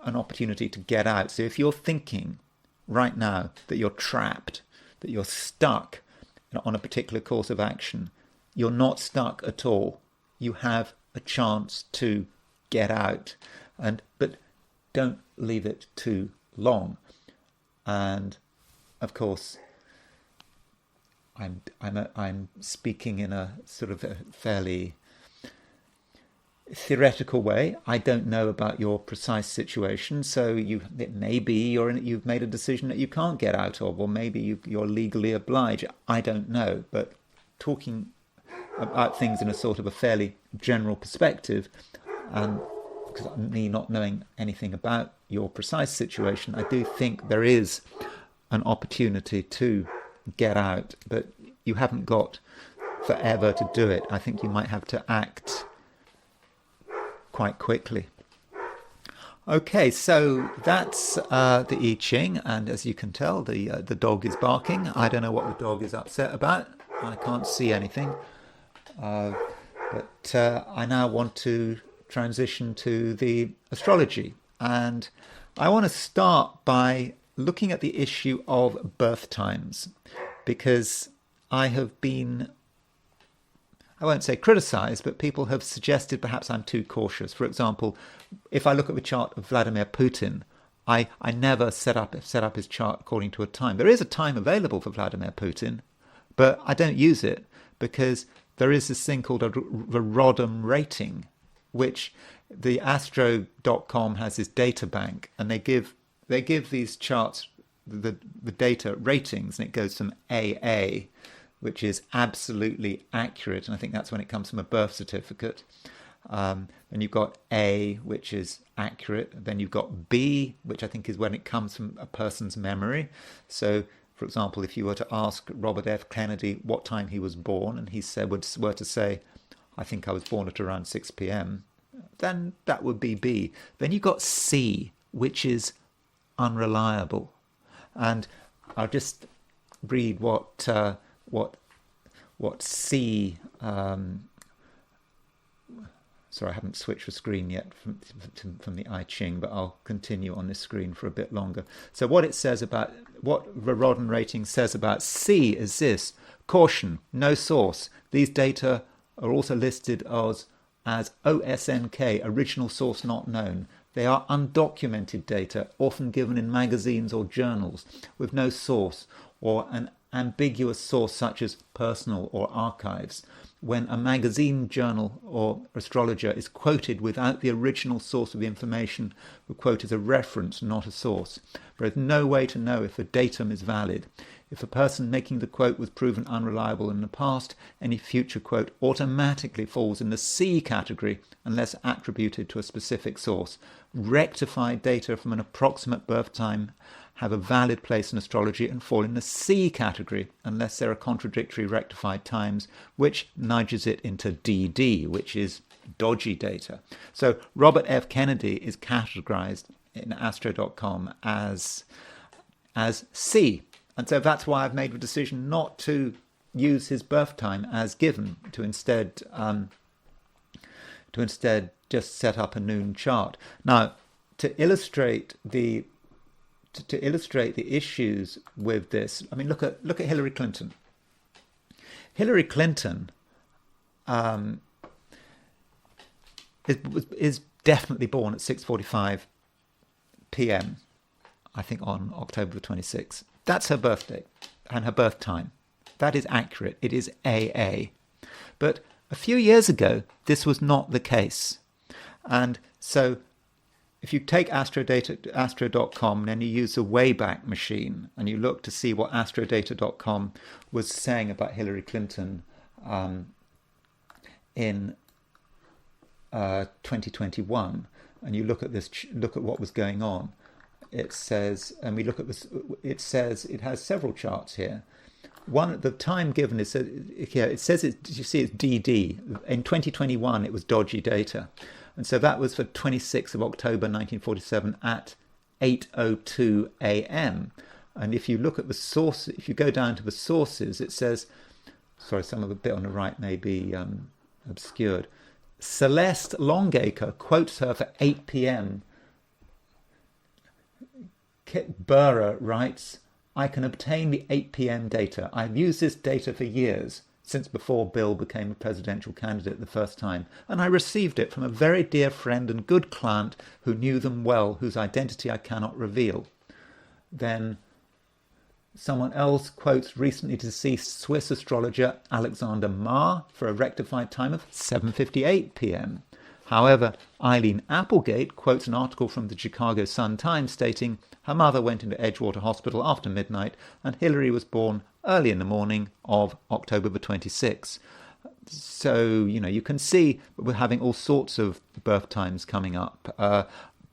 an opportunity to get out. So if you're thinking right now that you're trapped, that you're stuck on a particular course of action, you're not stuck at all. You have a chance to get out, but don't leave it too long. And of course, I'm speaking in a sort of a fairly theoretical way. I don't know about your precise situation, so it may be you've made a decision that you can't get out of, or maybe you're legally obliged. I don't know, but talking about things in a sort of a fairly general perspective, because me not knowing anything about your precise situation, I do think there is an opportunity to get out, but you haven't got forever to do it. I think you might have to act quite quickly. Okay, so that's the I Ching, and as you can tell, the dog is barking. I don't know what the dog is upset about. I can't see anything, but I now want to transition to the astrology, and I want to start by looking at the issue of birth times, because I have been, I won't say criticised, but people have suggested perhaps I'm too cautious. For example, if I look at the chart of Vladimir Putin, I never set up his chart according to a time. There is a time available for Vladimir Putin, but I don't use it because there is this thing called the Rodham rating, which the Astro.com has this data bank, and they give these charts the data ratings, and it goes from AA, which is absolutely accurate, and I think that's when it comes from a birth certificate. Then you've got A, which is accurate. Then you've got B, which I think is when it comes from a person's memory. So, for example, if you were to ask Robert F. Kennedy what time he was born, and he were to say, I think I was born at around 6 p.m., then that would be B. Then you've got C, which is unreliable. And I'll just read what C. Sorry, I haven't switched the screen yet from the I Ching, but I'll continue on this screen for a bit longer. So what it says about, what the Rodham rating says about C is this: caution, no source. These data are also listed as OSNK, original source not known. They are undocumented data, often given in magazines or journals, with no source or an ambiguous source such as personal or archives. When a magazine, journal, or astrologer is quoted without the original source of the information, the quote is a reference, not a source. There is no way to know if a datum is valid. If a person making the quote was proven unreliable in the past, any future quote automatically falls in the C category unless attributed to a specific source. Rectified data from an approximate birth time have a valid place in astrology and fall in the C category unless there are contradictory rectified times, which nudges it into DD, which is dodgy data. So Robert F. Kennedy is categorized in Astro.com as C. And so that's why I've made the decision not to use his birth time as given, to instead just set up a noon chart. Now, to illustrate the issues with this, I mean, look at Hillary Clinton. Hillary Clinton is definitely born at 6:45 p.m. I think on October the 26th. That's her birthday and her birth time. That is accurate. It is AA. But a few years ago, this was not the case. And so if you take Astro.com and then you use the Wayback Machine and you look to see what Astrodata.com was saying about Hillary Clinton in 2021, and you look at what was going on, it says, and we look at this, it says it has several charts here. One at the time given is here. It says you see it's DD. In 2021, it was dodgy data, and so that was for 26th of October 1947 at 8:02 a.m. And if you look at the source, if you go down to the sources, it says, sorry, some of the bit on the right may be obscured. Celeste Longacre quotes her for 8 p.m. Kit Burrer writes, I can obtain the 8 p.m. data. I've used this data for years. since before Bill became a presidential candidate the first time, and I received it from a very dear friend and good client who knew them well, whose identity I cannot reveal. Then someone else quotes recently deceased Swiss astrologer Alexander Marr for a rectified time of 7:58 p.m. However, Eileen Applegate quotes an article from the Chicago Sun-Times stating her mother went into Edgewater Hospital after midnight and Hillary was born early in the morning of October the 26th. So, you can see we're having all sorts of birth times coming up.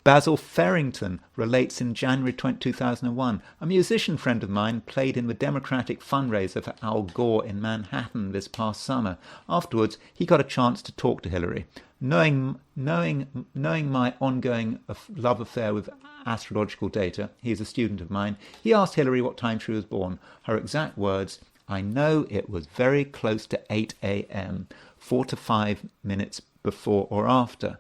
Basil Farrington relates in January 2001, a musician friend of mine played in the Democratic fundraiser for Al Gore in Manhattan this past summer. Afterwards, he got a chance to talk to Hillary. Knowing my ongoing love affair with astrological data, he's a student of mine, he asked Hillary what time she was born. Her exact words, "I know it was very close to 8 a.m., 4 to 5 minutes before or after."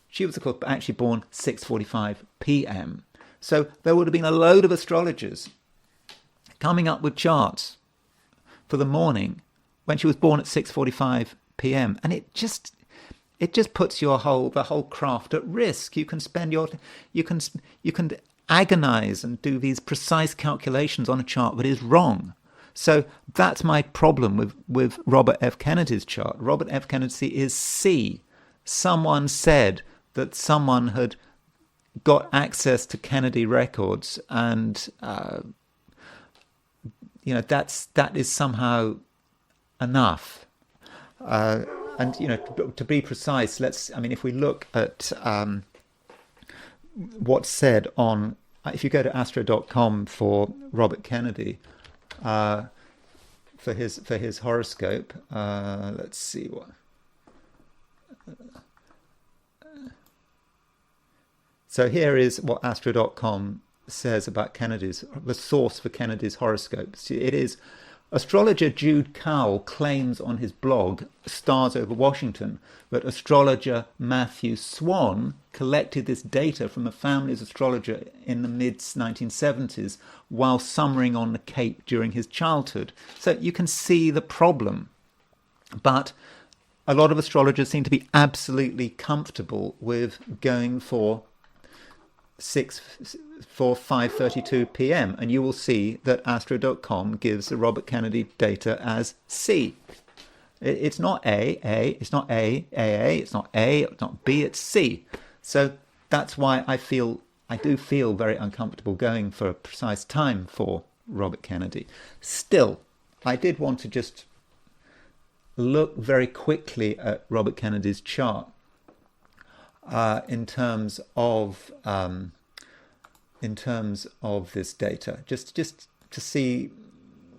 She was, of course, actually born 6:45 p.m. So there would have been a load of astrologers coming up with charts for the morning when she was born at 6:45 p.m. And it just puts the whole craft at risk. You can agonize and do these precise calculations on a chart that is wrong. So that's my problem with Robert F. Kennedy's chart. Robert F. Kennedy is C. Someone said that someone had got access to Kennedy records, and that is somehow enough. And to be precise, if we look at what's said on, if you go to astro.com for Robert Kennedy, for his horoscope, let's see what. So here is what Astro.com says about the source for Kennedy's horoscope. It is, astrologer Jude Cowell claims on his blog, Stars Over Washington, that astrologer Matthew Swan collected this data from a family's astrologer in the mid-1970s while summering on the Cape during his childhood. So you can see the problem. But a lot of astrologers seem to be absolutely comfortable with going for 5:32 p.m. and you will see that Astro.com gives the Robert Kennedy data as C. It's not A, it's not A, it's not A, it's not B, it's C. So that's why I do feel very uncomfortable going for a precise time for Robert Kennedy. Still, I did want to just look very quickly at Robert Kennedy's chart. In terms of this data, just to see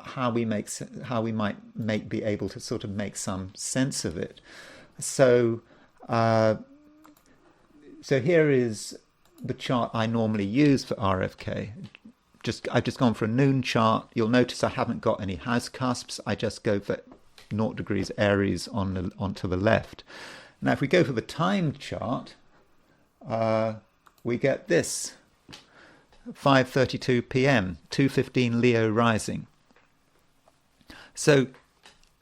how we might be able to sort of make some sense of it. So here is the chart I normally use for RFK. I've just gone for a noon chart. You'll notice I haven't got any house cusps. I just go for 0 degrees Aries onto the left. Now, if we go for the time chart, we get this, 5:32 p.m., 2:15 Leo rising. So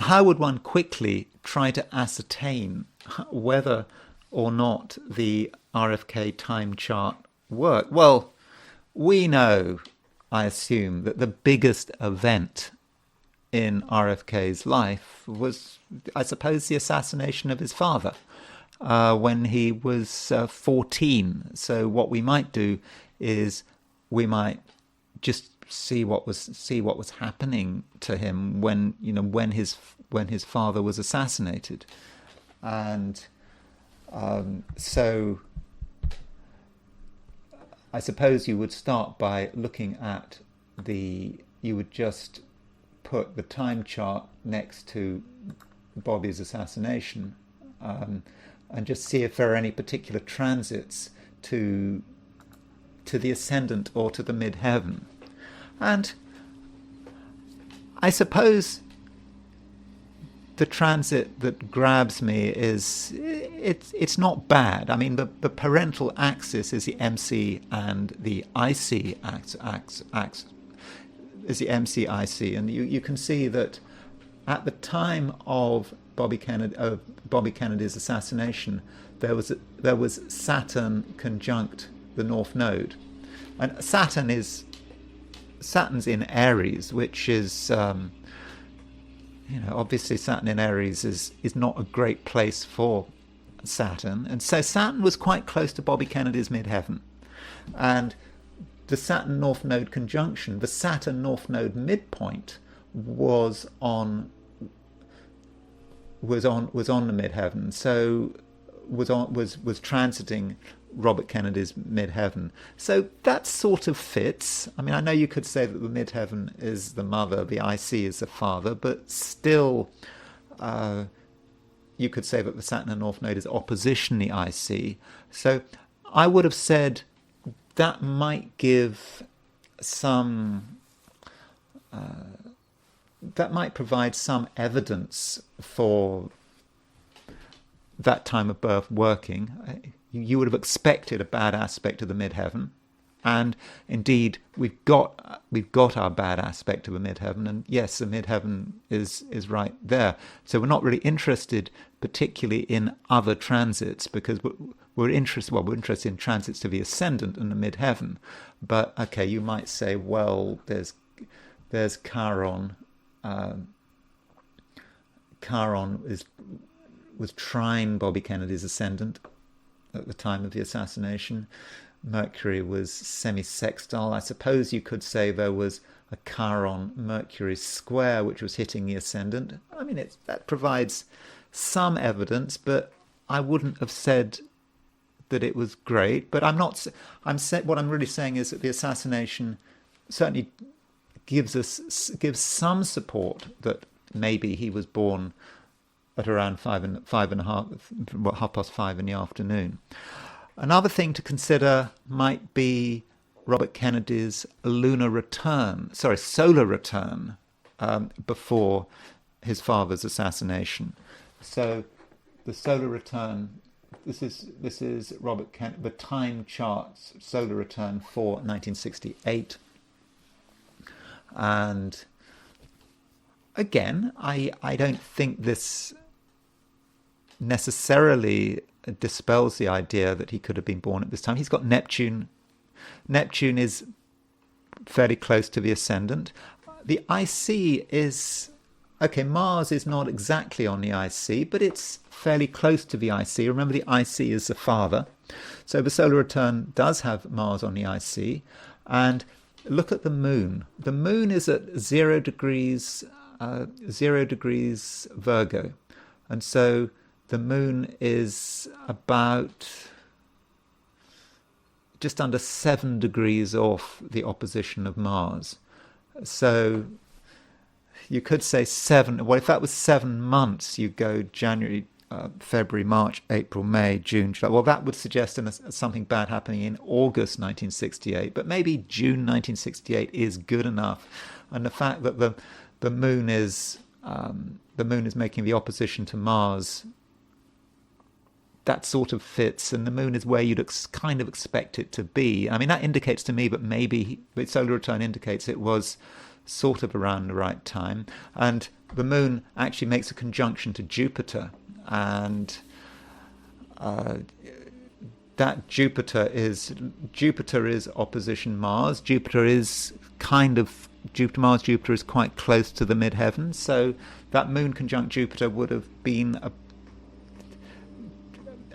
how would one quickly try to ascertain whether or not the RFK time chart worked? Well, we know, I assume, that the biggest event in RFK's life was, I suppose, the assassination of his father when he was 14. So what we might do is we might just see what was happening to him when his father was assassinated, and so I suppose you would start by looking at you would just put the time chart next to Bobby's assassination, and just see if there are any particular transits to the ascendant or to the midheaven. And I suppose the transit that grabs me is it's not bad. I mean, the parental axis is the MC and the IC axis is the MC-IC, and you can see that at the time of Bobby Kennedy's assassination, there was Saturn conjunct the North Node, and Saturn's in Aries, which is obviously Saturn in Aries is not a great place for Saturn, and so Saturn was quite close to Bobby Kennedy's midheaven, and the Saturn North Node conjunction, the Saturn North Node midpoint was on the midheaven, so was transiting Robert Kennedy's midheaven. So that sort of fits. I mean, I know you could say that the midheaven is the mother, the IC is the father, but still you could say that the Saturn North Node is opposition the IC. So I would have said that might give some that might provide some evidence for that time of birth working. You would have expected a bad aspect of the midheaven, and indeed we've got our bad aspect of the midheaven, and yes, the midheaven is right there. So we're not really interested particularly in other transits, because we're interested in transits to the ascendant and the midheaven. But okay, you might say, well, there's Chiron. Chiron was trine Bobby Kennedy's ascendant at the time of the assassination. Mercury was semi-sextile. I suppose you could say there was a Chiron-Mercury square which was hitting the ascendant. I mean, that provides some evidence, but I wouldn't have said that it was great. But what I'm really saying is that the assassination certainly gives some support that maybe he was born at around 5:30 in the afternoon. Another thing to consider might be Robert Kennedy's solar return before his father's assassination. So the solar return, this is Robert Kennedy, the time chart's solar return for 1968. And again, I don't think this necessarily dispels the idea that he could have been born at this time. He's got Neptune. Neptune is fairly close to the ascendant. The IC is... okay, Mars is not exactly on the IC, but it's fairly close to the IC. Remember, the IC is the father. So the solar return does have Mars on the IC. And look at the moon. The moon is at 0 degrees Virgo. And so the moon is about just under 7 degrees off the opposition of Mars. So you could say if that was 7 months, you go January, February, March, April, May, June, July. Well, that would suggest something bad happening in August 1968, but maybe June 1968 is good enough. And the fact that the moon is making the opposition to Mars, that sort of fits, and the moon is where you'd kind of expect it to be. I mean, that indicates to me that maybe the solar return indicates it was sort of around the right time. And the moon actually makes a conjunction to Jupiter, and that Jupiter is opposition Mars. Jupiter is quite close to the midheaven, so that moon conjunct Jupiter would have been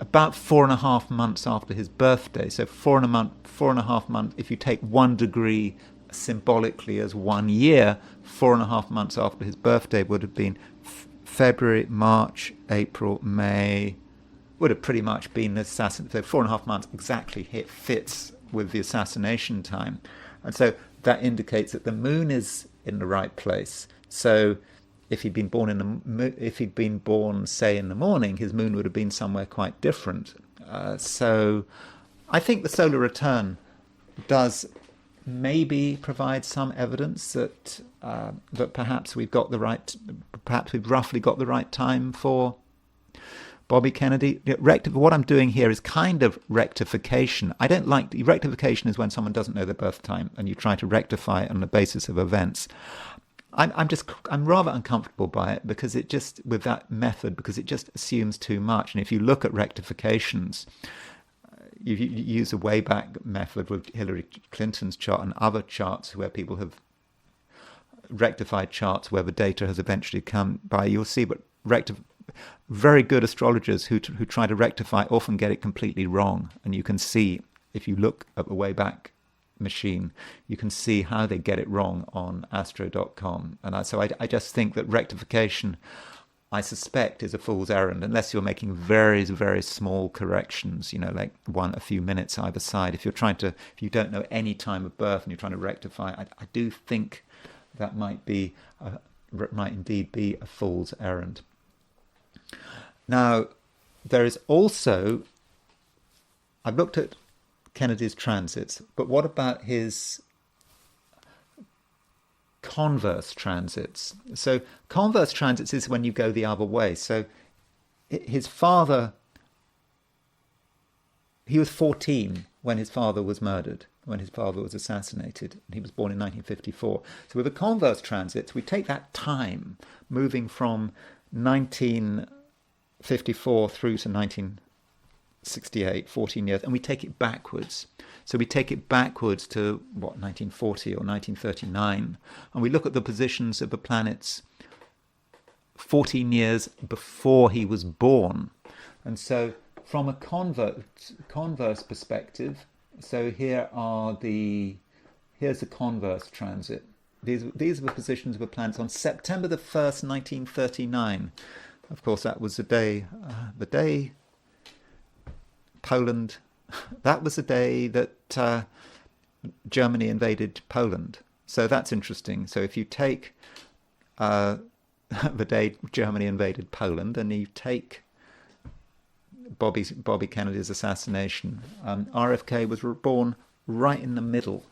about 4.5 months after his birthday. So 4.5 months, if you take 1 degree symbolically as 1 year, 4.5 months after his birthday would have been February, March, April, May, would have pretty much been the assassination. So 4.5 months exactly fits with the assassination time. And so that indicates that the moon is in the right place. So if he'd been born, say, in the morning, his moon would have been somewhere quite different. So I think the solar return does maybe provide some evidence that perhaps we've roughly got the right time for Bobby Kennedy. What I'm doing here is kind of rectification. I don't like rectification is when someone doesn't know their birth time and you try to rectify it on the basis of events. I'm rather uncomfortable by it because it just, with that method, because it just assumes too much. And if you look at rectifications, you use a Wayback Method with Hillary Clinton's chart and other charts where people have rectified charts where the data has eventually come by, you'll see but very good astrologers who try to rectify often get it completely wrong. And you can see, if you look at the Wayback Machine, you can see how they get it wrong on astro.com. And so I just think that rectification, I suspect, is a fool's errand unless you're making very, very small corrections, like a few minutes either side. If you don't know any time of birth and you're trying to rectify, I do think that might indeed be a fool's errand. Now, there is also, I've looked at Kennedy's transits, but what about his converse transits? So converse transits is when you go the other way. So his father, he was 14 when his father was murdered, when his father was assassinated. He was born in 1954. So with the converse transits, we take that time moving from 1954 through to 1968, 14 years, and we take it backwards. So we take it backwards to, 1940 or 1939, and we look at the positions of the planets 14 years before he was born. And so from a converse perspective, so here's the converse transit. These are the positions of the planets on September the 1st, 1939. Of course, that was the day Poland, that was the day that Germany invaded Poland. So that's interesting. So if you take the day Germany invaded Poland and you take Bobby Kennedy's assassination, RFK was born right in the middle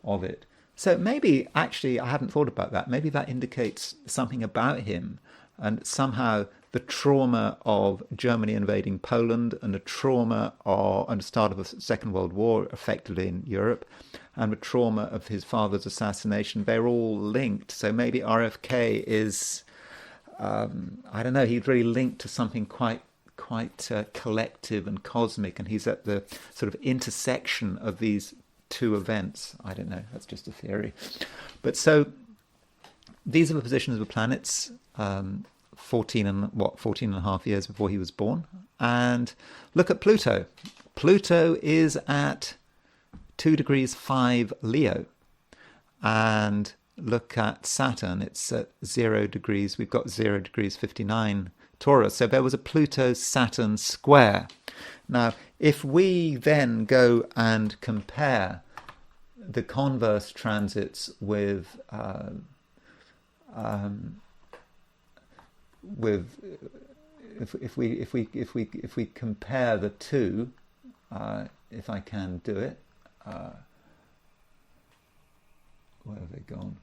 of it. So maybe, actually, I hadn't thought about that. Maybe that indicates something about him, and somehow the trauma of Germany invading Poland and the trauma and the start of the Second World War effectively in Europe and the trauma of his father's assassination, they're all linked. So maybe RFK is, I don't know, he's really linked to something quite collective and cosmic, and he's at the sort of intersection of these two events. I don't know, that's just a theory. But so these are the positions of the planets 14 and a half years before he was born. And look at Pluto. Pluto is at 2 degrees 5 Leo. And look at Saturn, it's at 0 degrees. We've got 0 degrees 59 Taurus. So there was a Pluto-Saturn square. Now, if we then go and compare the converse transits with if we compare the two, if I can do it, where have they gone?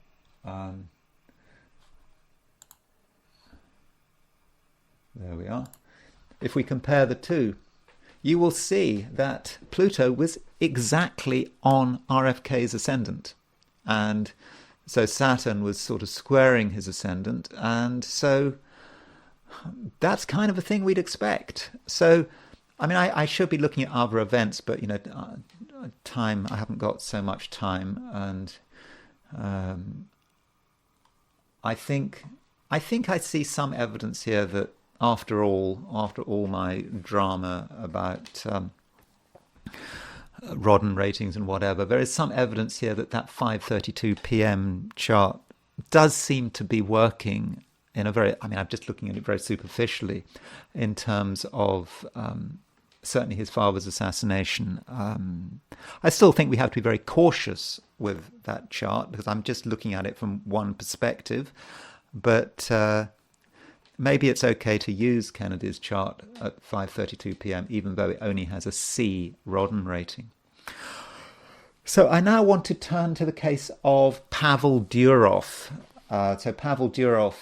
There we are. If we compare the two, you will see that Pluto was exactly on RFK's ascendant. And so Saturn was sort of squaring his ascendant. And so that's kind of a thing we'd expect. So, I mean, I should be looking at other events, but, time, I haven't got so much time. And I think I see some evidence here that after all my drama about Rodden ratings and whatever, there is some evidence here that 5:32 p.m. chart does seem to be working in a very, I'm just looking at it very superficially in terms of certainly his father's assassination. I still think we have to be very cautious with that chart because I'm just looking at it from one perspective, but maybe it's okay to use Kennedy's chart at 5:32 p.m. even though it only has a C Rodden rating. So I now want to turn to the case of Pavel Durov. So Pavel Durov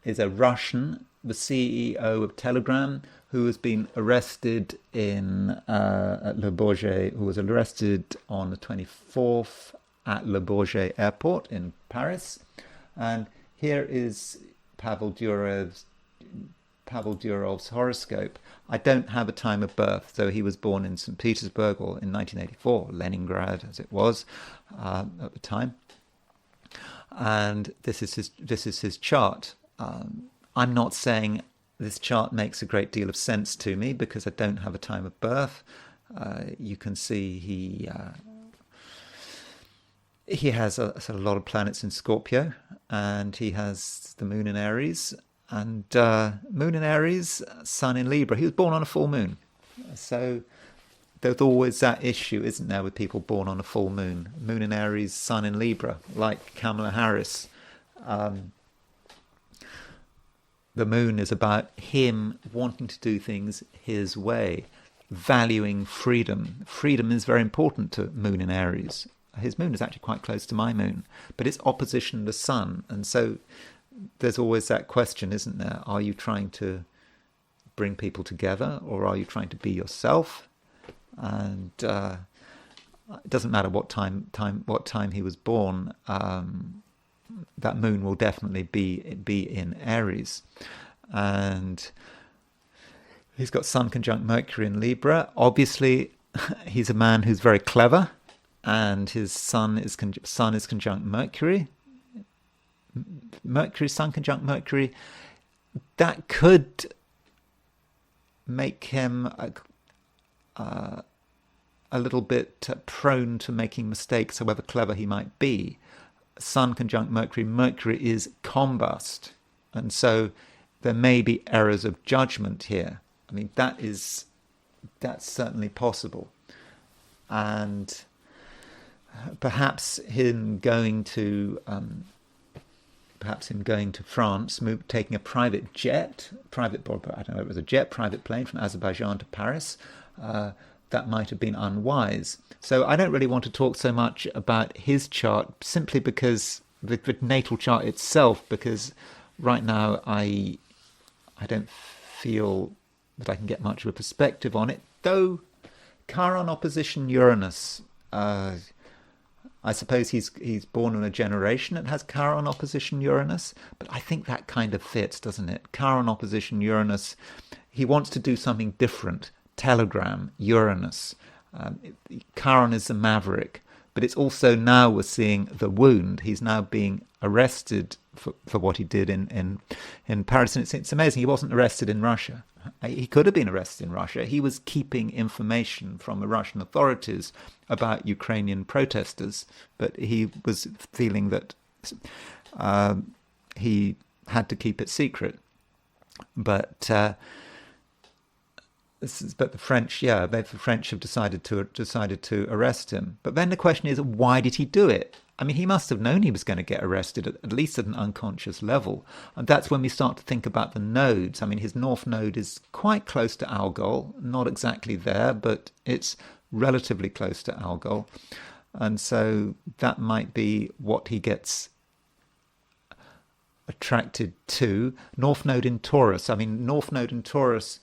is a Russian, the CEO of Telegram, who has been arrested at Le Bourget, who was arrested on the 24th at Le Bourget Airport in Paris. And here is Pavel Durov's horoscope. I don't have a time of birth, so he was born in St. Petersburg, or in 1984, Leningrad as it was at the time. And this is his chart. I'm not saying this chart makes a great deal of sense to me because I don't have a time of birth. You can see he has a lot of planets in Scorpio, and he has the moon in Aries, and moon in Aries, sun in Libra. He was born on a full moon, so there's always that issue, isn't there, with people born on a full moon? Moon in Aries, sun in Libra, like Kamala Harris. The moon is about him wanting to do things his way, valuing freedom. Freedom is very important to moon in Aries. His moon is actually quite close to my moon, but it's opposition to the sun. And so there's always that question, isn't there? Are you trying to bring people together, or are you trying to be yourself? And it doesn't matter what time he was born. That moon will definitely be in Aries, and he's got Sun conjunct Mercury in Libra. Obviously, he's a man who's very clever, and his Sun is conjunct Mercury. Sun conjunct Mercury. That could make him a little bit prone to making mistakes, however clever he might be. Sun conjunct Mercury. Mercury is combust, and so there may be errors of judgment here. I mean, that's certainly possible, and perhaps him going to France, taking a private jet, I don't know, it was a jet, private plane from Azerbaijan to Paris. That might have been unwise. So I don't really want to talk so much about his chart, simply because the natal chart itself, because right now I don't feel that I can get much of a perspective on it. Though Chiron opposition Uranus, I suppose he's born in a generation that has Chiron opposition Uranus, but I think that kind of fits, doesn't it? Chiron opposition Uranus, he wants to do something different. Telegram, Uranus. Chiron is the maverick, but it's also, now we're seeing the wound. He's now being arrested for what he did in Paris. And it's amazing, he wasn't arrested in Russia. He could have been arrested in Russia. He was keeping information from the Russian authorities about Ukrainian protesters, but he was feeling that he had to keep it secret. But the French, the French have decided to arrest him. But then the question is, why did he do it? I mean, he must have known he was going to get arrested, at least at an unconscious level. And that's when we start to think about the nodes. I mean, his north node is quite close to Algol, not exactly there, but it's relatively close to Algol. And so that might be what he gets attracted to. North node in Taurus. I mean, north node in Taurus,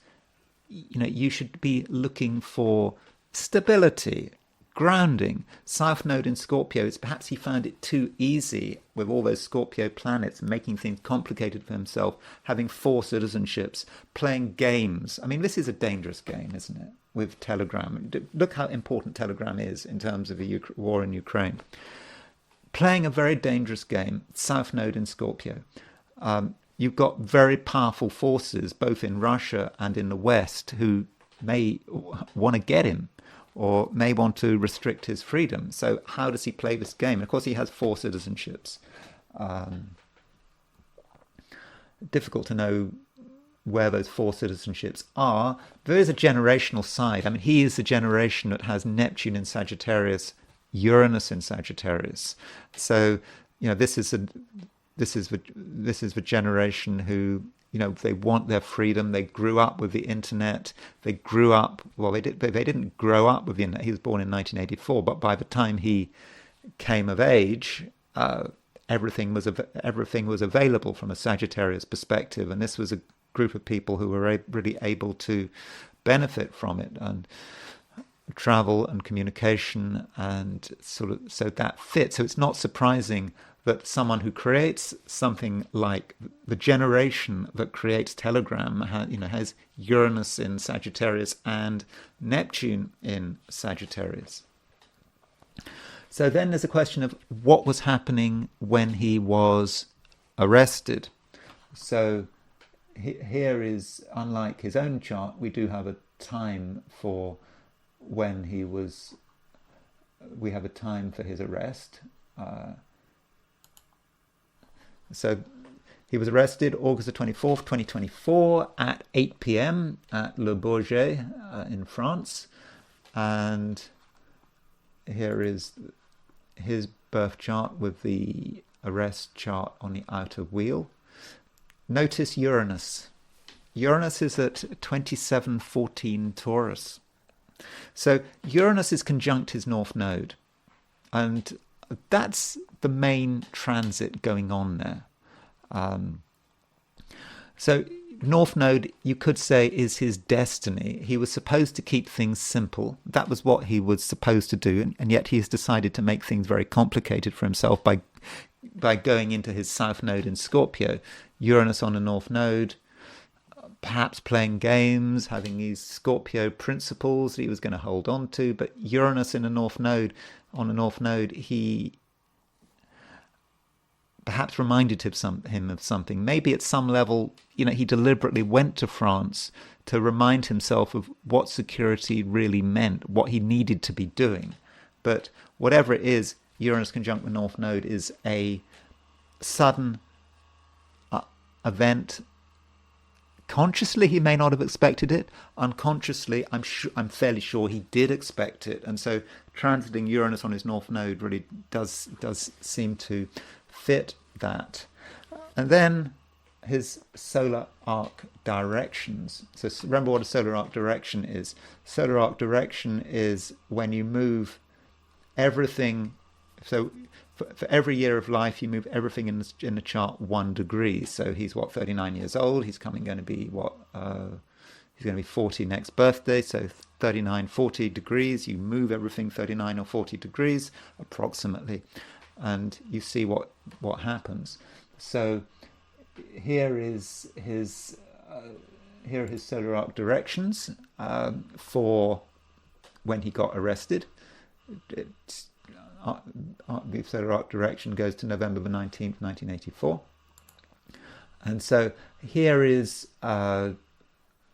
you should be looking for stability, grounding. South node in Scorpio, it's perhaps he found it too easy with all those Scorpio planets, making things complicated for himself, having 4 citizenships, playing games. I mean, this is a dangerous game, isn't it, with Telegram? Look how important Telegram is in terms of the war in Ukraine. Playing a very dangerous game, South node in Scorpio. You've got very powerful forces, both in Russia and in the West, who may want to get him or may want to restrict his freedom. So how does he play this game? And of course, he has 4 citizenships. Difficult to know where those 4 citizenships are. There is a generational side. I mean, he is the generation that has Neptune in Sagittarius, Uranus in Sagittarius. So, this is the generation who, they want their freedom. They grew up with the internet. They grew up, they didn't grow up with the internet. He was born in 1984, but by the time he came of age, everything was available from a Sagittarius perspective, and this was a group of people who were really able to benefit from it. And travel and communication, and sort of, so that fits. So it's not surprising that someone who creates something like the generation that creates Telegram has Uranus in Sagittarius and Neptune in Sagittarius. So then there's a question of what was happening when he was arrested. So here is, unlike his own chart, we do have a time for when he was, we have a time for his arrest. So he was arrested August the 24th, 2024 at 8 p.m. at Le Bourget in France. And here is his birth chart with the arrest chart on the outer wheel. Notice Uranus. Uranus is at 2714 Taurus. So Uranus is conjunct his North Node. And that's the main transit going on there. So North Node, you could say, is his destiny. He was supposed to keep things simple. That was what he was supposed to do, and yet he has decided to make things very complicated for himself by going into his South Node in Scorpio. Uranus on the North Node, perhaps playing games, having these Scorpio principles that he was going to hold on to. But Uranus in the North Node, on the North Node, he perhaps reminded him of something. Maybe at some level, he deliberately went to France to remind himself of what security really meant, what he needed to be doing. But whatever it is, Uranus conjunct with North Node is a sudden event. Consciously, he may not have expected it. Unconsciously, I'm fairly sure he did expect it. And so transiting Uranus on his North Node really does seem to fit that. And then his solar arc directions. So remember what a solar arc direction is. Solar arc direction is when you move everything. So for every year of life, you move everything in the chart 1 degree. So he's 39 years old. He's going to be he's going to be 40 next birthday. So 39, 40 degrees. You move everything 39 or 40 degrees approximately, and you see what happens. So here is his here are his solar arc directions for when he got arrested. The solar arc direction goes to November the 19th, 1984. And so here is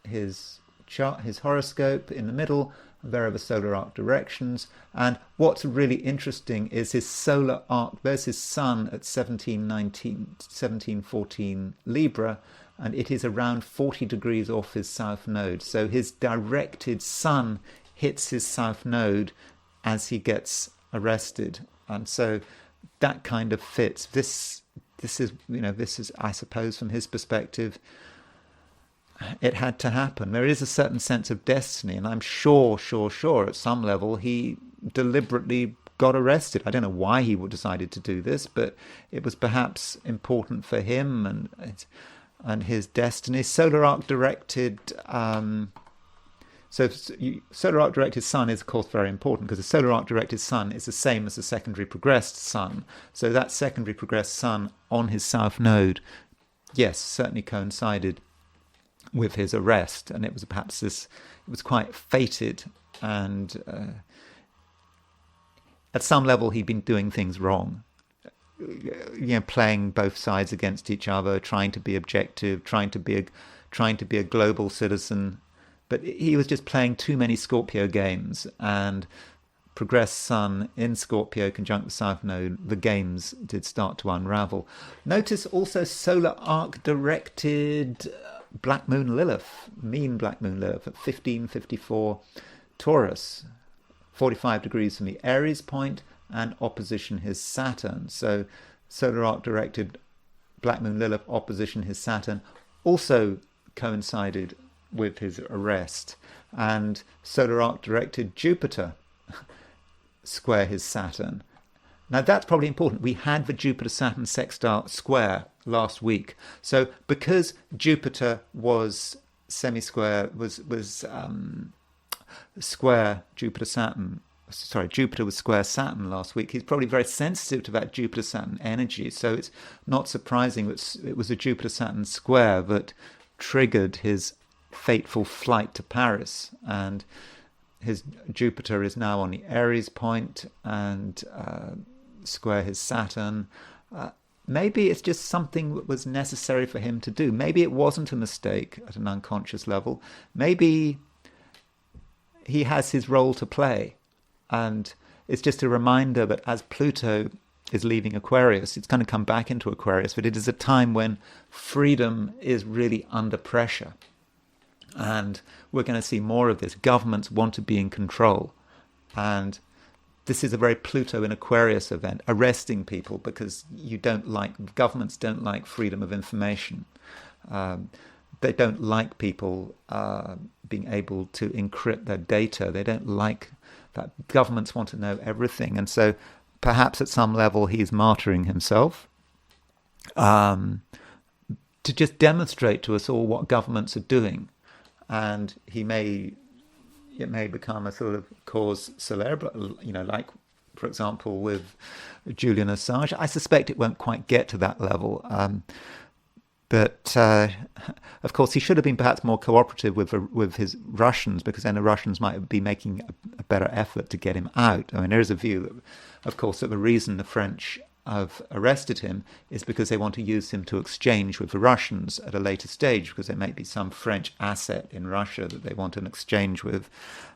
his chart, his horoscope in the middle. There are the solar arc directions. And what's really interesting is his solar arc. There's his sun at 1714 Libra, and it is around 40 degrees off his south node. So his directed sun hits his south node as he gets arrested, and so that kind of fits. This is I suppose from his perspective, it had to happen. There is a certain sense of destiny, and I'm sure at some level he deliberately got arrested. I don't know why he would decided to do this, but it was perhaps important for him and his destiny. Solar arc directed. So solar arc directed sun is, of course, very important, because the solar arc directed sun is the same as the secondary progressed sun. So that secondary progressed sun on his south node, yes, certainly coincided with his arrest, and it was perhaps it was quite fated, and at some level he'd been doing things wrong, playing both sides against each other, trying to be objective, trying to be a global citizen. But he was just playing too many Scorpio games, and progressed sun in Scorpio conjunct the south node, the games did start to unravel. Notice also solar arc directed Black Moon Lilith, mean Black Moon Lilith at 1554 Taurus, 45 degrees from the Aries point, and opposition his Saturn. So solar arc directed Black Moon Lilith opposition his Saturn also coincided with his arrest. And solar arc directed Jupiter square his Saturn. Now that's probably important. We had the Jupiter-Saturn sextile square last week. So because Jupiter was semi-square, was square Jupiter-Saturn. Sorry, Jupiter was square Saturn last week. He's probably very sensitive to that Jupiter-Saturn energy. So it's not surprising that it was a Jupiter-Saturn square that triggered his fateful flight to Paris. And his Jupiter is now on the Aries point and square his Saturn. Maybe it's just something that was necessary for him to do. Maybe it wasn't a mistake at an unconscious level. Maybe he has his role to play. And it's just a reminder that as Pluto is leaving Aquarius, it's going to come back into Aquarius, but it is a time when freedom is really under pressure. And we're going to see more of this. Governments want to be in control. And this is a very Pluto in Aquarius event, arresting people because governments don't like freedom of information. They don't like people being able to encrypt their data. They don't like that. Governments want to know everything. And so perhaps at some level he's martyring himself to just demonstrate to us all what governments are doing. And it may become a sort of cause célèbre, like, for example, with Julian Assange. I suspect it won't quite get to that level. But of course, he should have been perhaps more cooperative with his Russians, because then the Russians might be making a better effort to get him out. I mean, there is a view, of course, that the reason the French have arrested him is because they want to use him to exchange with the Russians at a later stage, because there may be some French asset in Russia that they want an exchange with.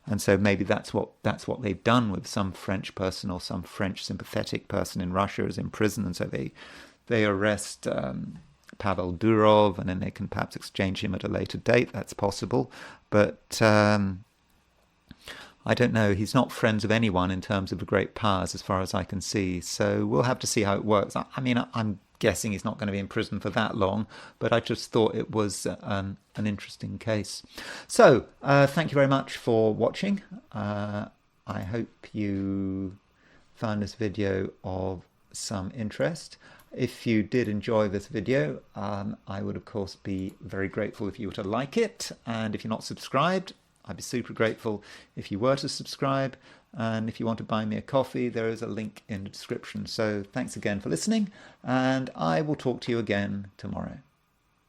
And so maybe that's what they've done with some French person, or some French sympathetic person in Russia is in prison, and so they arrest Pavel Durov, and then they can perhaps exchange him at a later date. That's possible. But I don't know. He's not friends of anyone in terms of the great powers, as far as I can see. So we'll have to see how it works. I mean, I'm guessing he's not going to be in prison for that long, but I just thought it was an interesting case. So thank you very much for watching. I hope you found this video of some interest. If you did enjoy this video, I would, of course, be very grateful if you were to like it. And if you're not subscribed, I'd be super grateful if you were to subscribe. And if you want to buy me a coffee, there is a link in the description. So thanks again for listening, and I will talk to you again tomorrow.